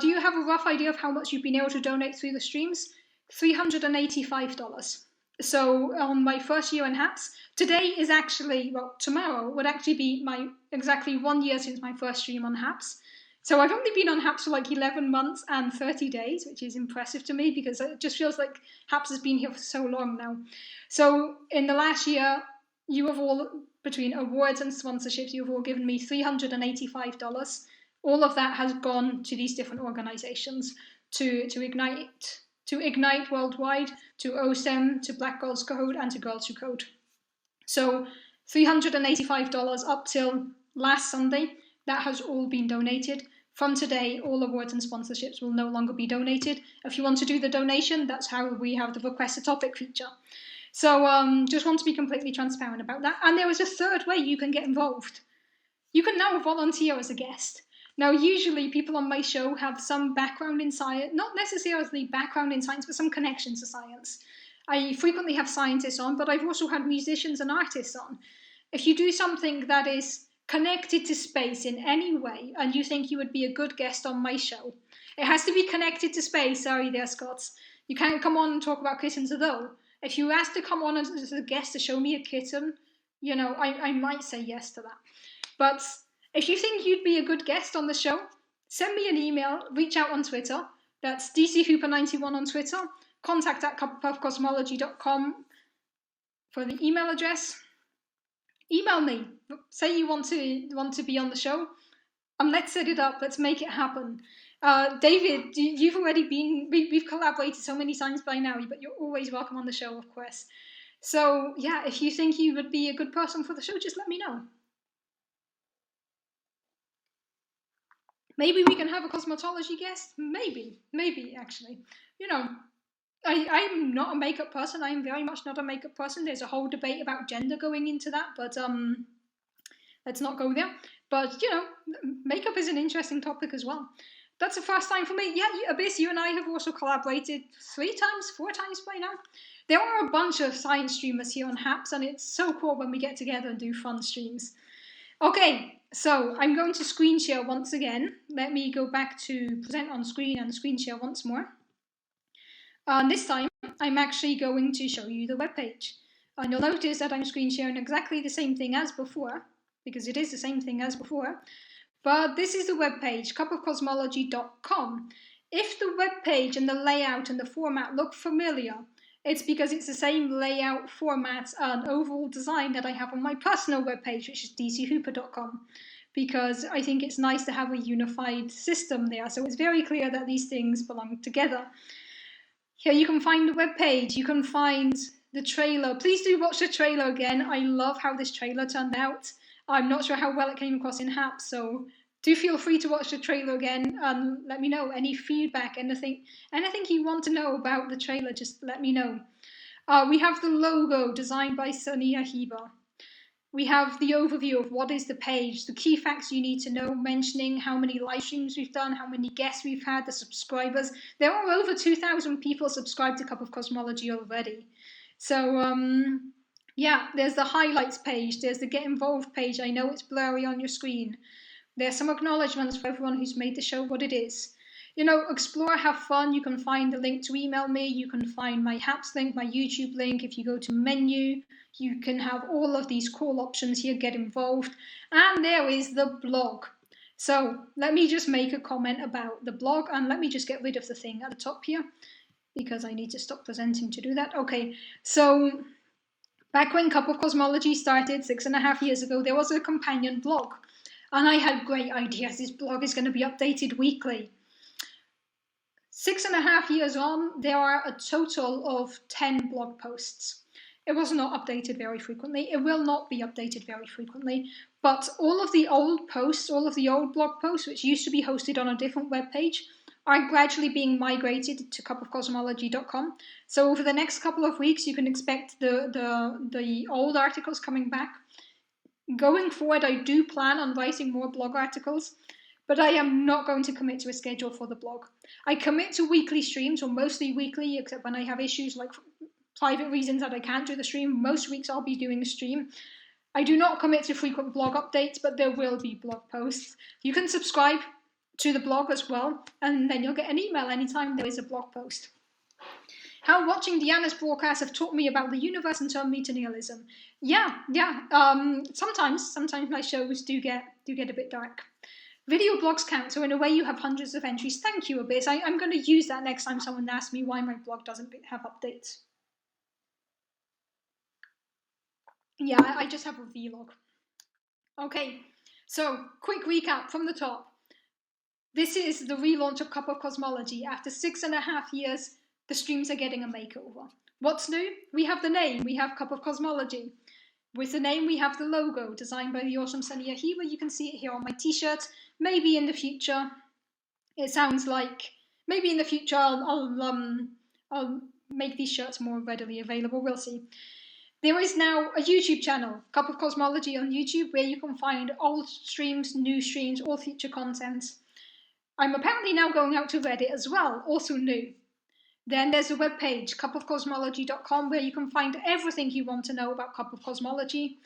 A: Do you have a rough idea of how much you've been able to donate through the streams? $385. So on my first year in HAPS, today is actually, well, tomorrow would actually be my exactly 1 year since my first stream on HAPS. So I've only been on HAPS for like 11 months and 30 days, which is impressive to me because it just feels like HAPS has been here for so long now. So in the last year, you have all, between awards and sponsorships, you have all given me $385. All of that has gone to these different organisations, to Ignite Worldwide, to OSEM, to Black Girls Code, and to Girls Who Code. So $385 up till last Sunday, that has all been donated. From today, all awards and sponsorships will no longer be donated. If you want to do the donation, that's how we have the request a topic feature. So just want to be completely transparent about that. And there is a third way you can get involved. You can now volunteer as a guest. Now, usually people on my show have some background in science, not necessarily background in science, but some connection to science. I frequently have scientists on, but I've also had musicians and artists on. If you do something that is connected to space in any way, and you think you would be a good guest on my show, it has to be connected to space. Sorry there, Scots. You can't come on and talk about kittens, although if you ask to come on as a guest to show me a kitten, you know, I might say yes to that. But if you think you'd be a good guest on the show, send me an email, reach out on Twitter. That's DCHooper91 on Twitter. Contact@cupofcosmology.com for the email address. Email me. Say you want to be on the show, and let's set it up. Let's make it happen. David, you've already been. We've collaborated so many times by now, but you're always welcome on the show, of course. So yeah, if you think you would be a good person for the show, just let me know. Maybe we can have a cosmetology guest. Maybe actually. You know, I'm not a makeup person. I'm very much not a makeup person. There's a whole debate about gender going into that, but let's not go there. But makeup is an interesting topic as well. That's the first time for me. Yeah, Abyss, you and I have also collaborated 3 times, 4 times by now. There are a bunch of science streamers here on HAPS, and it's so cool when we get together and do fun streams. Okay, so I'm going to screen share once again. Let me go back to present on screen and screen share once more. This time, I'm actually going to show you the webpage. And you'll notice that I'm screen sharing exactly the same thing as before, because it is the same thing as before. But this is the webpage, cupofcosmology.com. If the webpage and the layout and the format look familiar, it's because it's the same layout, format, and overall design that I have on my personal webpage, which is dchooper.com. Because I think it's nice to have a unified system there, so it's very clear that these things belong together. Here you can find the webpage, you can find the trailer. Please do watch the trailer again. I love how this trailer turned out. I'm not sure how well it came across in HAPS, so do feel free to watch the trailer again and let me know any feedback, anything you want to know about the trailer, just let me know. We have the logo designed by Sonia Heber. We have the overview of what is the page, the key facts you need to know, mentioning how many live streams we've done, how many guests we've had, the subscribers. There are over 2,000 people subscribed to Cup of Cosmology already. So, yeah, there's the highlights page, there's the get involved page. I know it's blurry on your screen. There's some acknowledgements for everyone who's made the show what it is. Explore, have fun. You can find the link to email me. You can find my HAPS link, my YouTube link. If you go to menu, you can have all of these cool options here, get involved. And there is the blog. So let me just make a comment about the blog, and let me just get rid of the thing at the top here, because I need to stop presenting to do that. Okay, so back when Cup of Cosmology started 6.5 years ago, there was a companion blog. And I had great ideas. This blog is going to be updated weekly. 6.5 years on, there are a total of 10 blog posts. It was not updated very frequently. It will not be updated very frequently. But all of the old posts, all of the old blog posts, which used to be hosted on a different web page, are gradually being migrated to cupofcosmology.com. So over the next couple of weeks, you can expect the old articles coming back. Going forward, I do plan on writing more blog articles, but I am not going to commit to a schedule for the blog. I commit to weekly streams, or mostly weekly, except when I have issues like private reasons that I can't do the stream. Most weeks I'll be doing a stream. I do not commit to frequent blog updates, but there will be blog posts. You can subscribe to the blog as well, and then you'll get an email anytime there is a blog post. How watching Deanna's broadcasts have taught me about the universe and turned me to nihilism. Yeah. Sometimes my shows do get a bit dark. Video blogs count, so in a way you have hundreds of entries. Thank you, Abyss. I'm going to use that next time someone asks me why my blog doesn't have updates. Yeah, I just have a vlog. Okay, so quick recap from the top. This is the relaunch of Cup of Cosmology. After 6.5 years, the streams are getting a makeover. What's new? We have the name. We have Cup of Cosmology. With the name, we have the logo, designed by the awesome Sonia Heber. You can see it here on my t-shirt. Maybe in the future, it sounds like, maybe in the future I'll make these shirts more readily available. We'll see. There is now a YouTube channel, Cup of Cosmology on YouTube, where you can find old streams, new streams, all future content. I'm apparently now going out to Reddit as well, also new. Then there's a webpage, cupofcosmology.com, where you can find everything you want to know about Cup of Cosmology.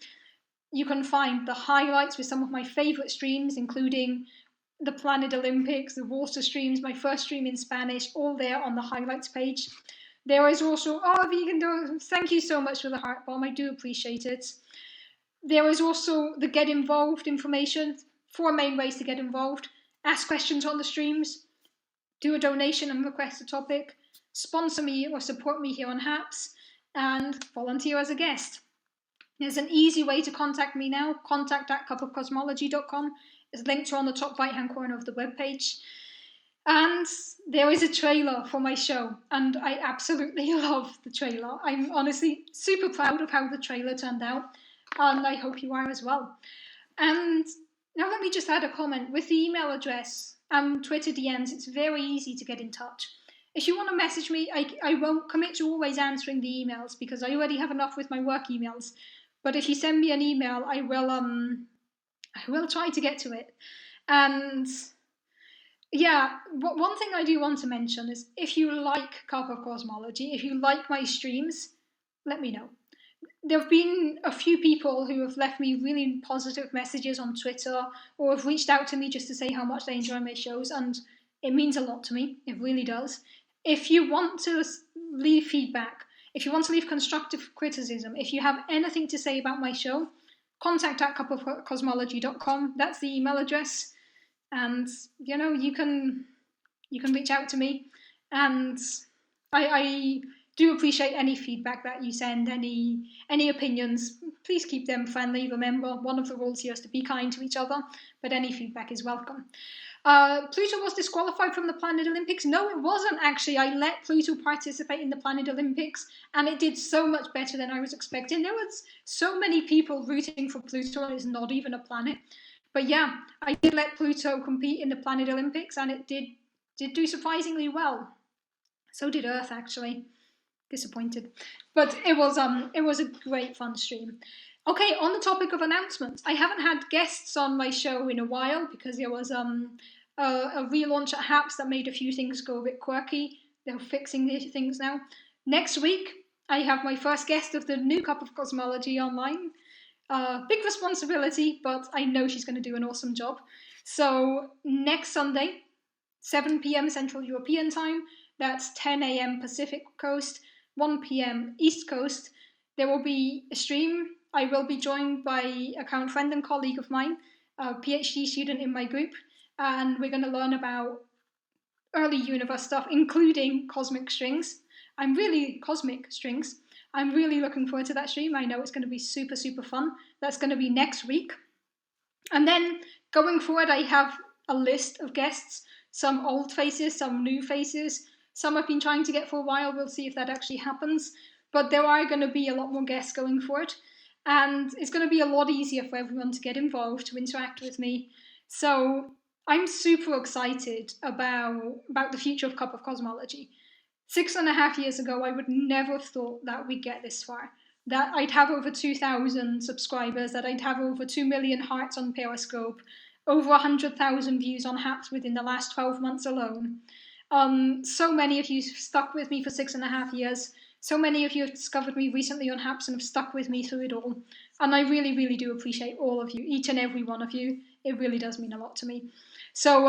A: You can find the highlights with some of my favourite streams, including the Planet Olympics, the water streams, my first stream in Spanish, all there on the highlights page. There is also, thank you so much for the heart bomb, I do appreciate it. There is also the get involved information, 4 main ways to get involved. Ask questions on the streams, do a donation and request a topic, sponsor me or support me here on HAPS, and volunteer as a guest. There's an easy way to contact me now, contact@cupofcosmology.com. It's linked on the top right-hand corner of the webpage. And there is a trailer for my show, and I absolutely love the trailer. I'm honestly super proud of how the trailer turned out, and I hope you are as well. And now let me just add a comment. With the email address and Twitter DMs, it's very easy to get in touch. If you want to message me, I won't commit to always answering the emails because I already have enough with my work emails. But if you send me an email, I will try to get to it. And yeah, one thing I do want to mention is if you like Cup of Cosmology, if you like my streams, let me know. There have been a few people who have left me really positive messages on Twitter or have reached out to me just to say how much they enjoy my shows, and it means a lot to me. It really does. If you want to leave feedback, if you want to leave constructive criticism, if you have anything to say about my show, contact at cupofcosmology.com. That's the email address, and you can reach out to me, and I do appreciate any feedback that you send, any opinions. Please keep them friendly. Remember, one of the rules here is to be kind to each other, but any feedback is welcome. Pluto was disqualified from the Planet Olympics. No, it wasn't actually. I let Pluto participate in the Planet Olympics, and it did so much better than I was expecting. There was so many people rooting for Pluto, and it's not even a planet. But yeah, I did let Pluto compete in the Planet Olympics, and it did do surprisingly well. So did Earth, actually. Disappointed, but it was a great fun stream. Okay, on the topic of announcements, I haven't had guests on my show in a while because there was a relaunch at HAPS that made a few things go a bit quirky. They're fixing these things now. Next week, I have my first guest of the new Cup of Cosmology online. Big responsibility, but I know she's going to do an awesome job. So next Sunday, 7 p.m. Central European Time, that's 10 a.m. Pacific Coast, 1 p.m. East Coast, there will be a stream. I will be joined by a current friend and colleague of mine, a PhD student in my group, and we're going to learn about early universe stuff, including cosmic strings. I'm really looking forward to that stream. I know it's going to be super, super fun. That's going to be next week. And then going forward, I have a list of guests, some old faces, some new faces. Some I've been trying to get for a while. We'll see if that actually happens. But there are going to be a lot more guests going forward. And it's going to be a lot easier for everyone to get involved, to interact with me. So I'm super excited about the future of Cup of Cosmology. 6.5 years ago, I would never have thought that we'd get this far. That I'd have over 2,000 subscribers, that I'd have over 2 million hearts on Periscope, over 100,000 views on HAPS within the last 12 months alone. So many of you stuck with me for 6.5 years. So many of you have discovered me recently on HAPS and have stuck with me through it all. And I really, really do appreciate all of you, each and every one of you. It really does mean a lot to me. So,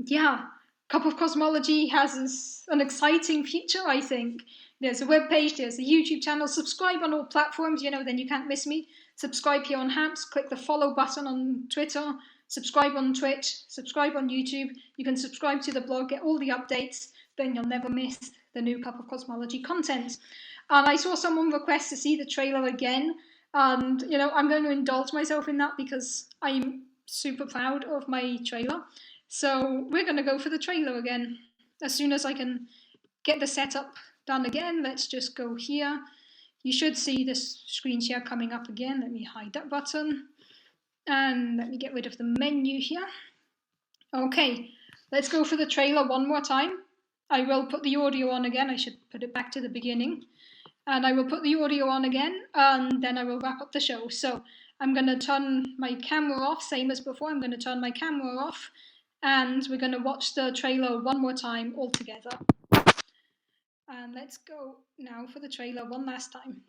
A: yeah, Cup of Cosmology has an exciting future, I think. There's a webpage, there's a YouTube channel. Subscribe on all platforms, then you can't miss me. Subscribe here on HAPS, click the follow button on Twitter, subscribe on Twitch, subscribe on YouTube. You can subscribe to the blog, get all the updates, then you'll never miss the new Cup of Cosmology content. And I saw someone request to see the trailer again, and I'm going to indulge myself in that because I'm super proud of my trailer. So we're going to go for the trailer again. As soon as I can get the setup done again, let's just go here. You should see this screen share coming up again. Let me hide that button. And let me get rid of the menu here. Okay, let's go for the trailer one more time. I will put the audio on again. I should put it back to the beginning. And I will put the audio on again, and then I will wrap up the show. So I'm going to turn my camera off, same as before. I'm going to turn my camera off, and we're going to watch the trailer one more time all together. And let's go now for the trailer one last time.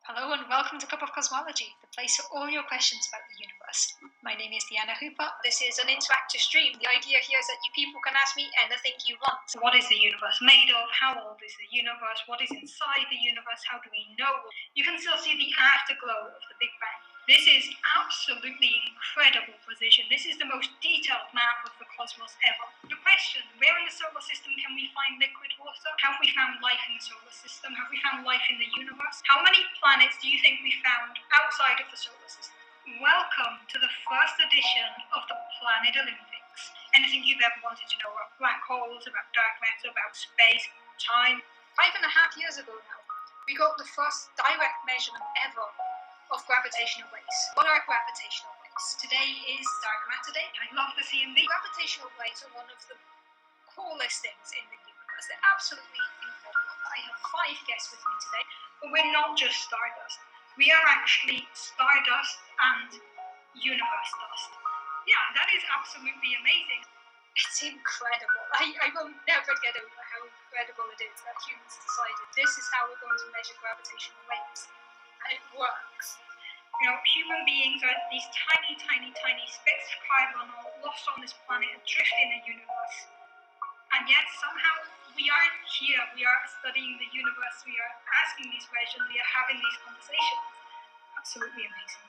A: Hello and welcome to Cup of Cosmology, the place for all your questions about the universe. My name is Diana Hooper. This is an interactive stream. The idea here is that you people can ask me anything you want. What is the universe made of? How old is the universe? What is inside the universe? How do we know? You can still see the afterglow of the Big Bang. This is absolutely incredible precision. This is the most detailed map of the cosmos ever. The question, where in the solar system can we find liquid water? Have we found life in the solar system? Have we found life in the universe? How many planets do you think we found outside of the solar system? Welcome to the first edition of the Planet Olympics. Anything you've ever wanted to know about black holes, about dark matter, about space, time. 5.5 years ago now, we got the first direct measurement ever of gravitational waves. What are gravitational waves? Today is Dark Matter Day. I love the CMB. Gravitational waves are one of the coolest things in the universe. They're absolutely incredible. I have 5 guests with me today, but we're not just stardust. We are actually stardust and universe dust. Yeah, that is absolutely amazing. It's incredible. I will never get over how incredible it is that humans decided this is how we're going to measure gravitational waves. And it works. You know, human beings are these tiny, tiny, tiny specks of carbon all lost on this planet adrift in the universe. And yet somehow we aren't here. We are studying the universe. We are asking these questions. We are having these conversations. Absolutely amazing.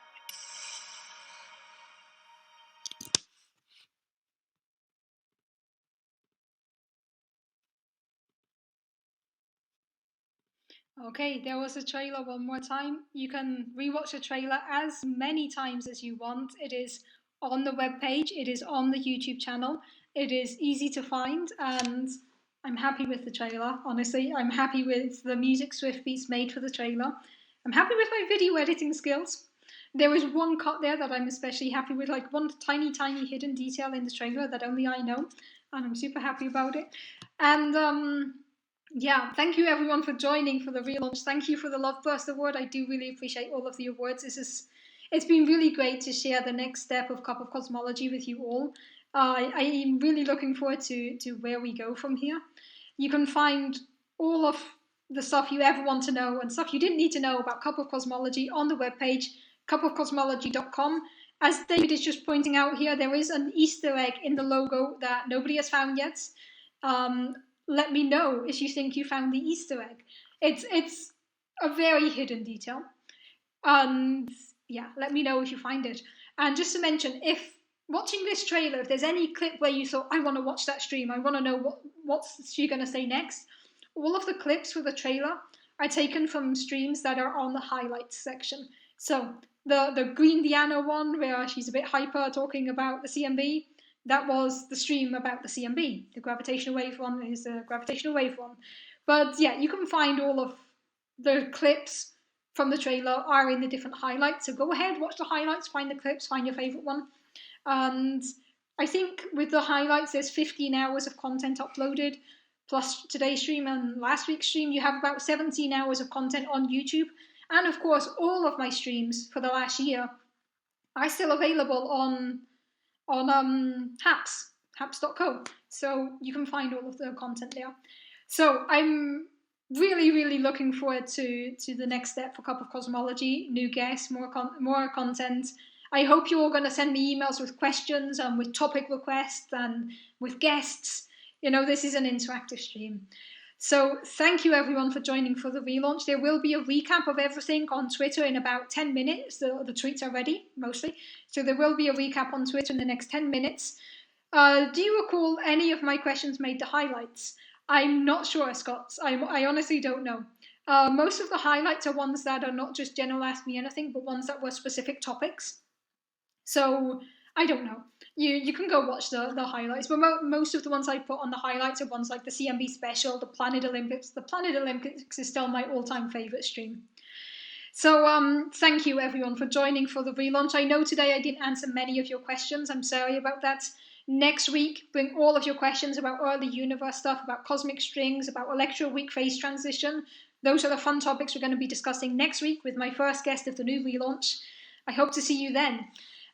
A: Okay, there was a trailer one more time. You can rewatch the trailer as many times as you want. It is on the webpage, it is on the YouTube channel, it is easy to find, and I'm happy with the trailer, honestly. I'm happy with the music Swift Beats made for the trailer. I'm happy with my video editing skills. There is one cut there that I'm especially happy with, like one tiny, tiny hidden detail in the trailer that only I know, and I'm super happy about it. And yeah, thank you everyone for joining for the relaunch. Thank you for the Love Burst Award. I do really appreciate all of the awards. It's been really great to share the next step of Cup of Cosmology with you all. I am really looking forward to where we go from here. You can find all of the stuff you ever want to know and stuff you didn't need to know about Cup of Cosmology on the webpage, cupofcosmology.com. As David is just pointing out here, there is an Easter egg in the logo that nobody has found yet. Let me know if you think you found the Easter egg. It's a very hidden detail. And yeah, let me know if you find it. And just to mention, if watching this trailer, if there's any clip where you thought, I want to watch that stream, I want to know what's she going to say next, all of the clips for the trailer are taken from streams that are on the highlights section. So the Green Diana one, where she's a bit hyper talking about the CMB, that was the stream about the CMB. The gravitational wave one is the gravitational wave one. But yeah, you can find all of the clips from the trailer are in the different highlights. So go ahead, watch the highlights, find the clips, find your favourite one. And I think with the highlights, there's 15 hours of content uploaded, plus today's stream and last week's stream. You have about 17 hours of content on YouTube. And of course, all of my streams for the last year are still available on haps.co. So you can find all of the content there. So I'm really, really looking forward to the next step for Cup of Cosmology. New guests, more content. I hope you're all going to send me emails with questions and with topic requests and with guests. You know, this is an interactive stream. So thank you everyone for joining for the relaunch. There will be a recap of everything on Twitter in about 10 minutes. The tweets are ready, mostly. So there will be a recap on Twitter in the next 10 minutes. Do you recall any of my questions made the highlights? I'm not sure, Scott. I honestly don't know. Most of the highlights are ones that are not just general Ask Me Anything, but ones that were specific topics. So I don't know. You can go watch the highlights, but most of the ones I put on the highlights are ones like the CMB special, the Planet Olympics. The Planet Olympics is still my all-time favourite stream. So thank you everyone for joining for the relaunch. I know today I didn't answer many of your questions. I'm sorry about that. Next week, bring all of your questions about early universe stuff, about cosmic strings, about electroweak phase transition. Those are the fun topics we're going to be discussing next week with my first guest of the new relaunch. I hope to see you then.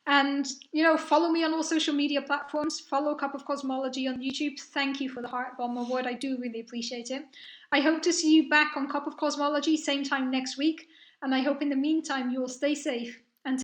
A: And, you know, follow me on all social media platforms. Follow Cup of Cosmology on YouTube. Thank you for the Heart Bomb Award. I do really appreciate it. I hope to see you back on Cup of Cosmology, same time next week. And I hope in the meantime you will stay safe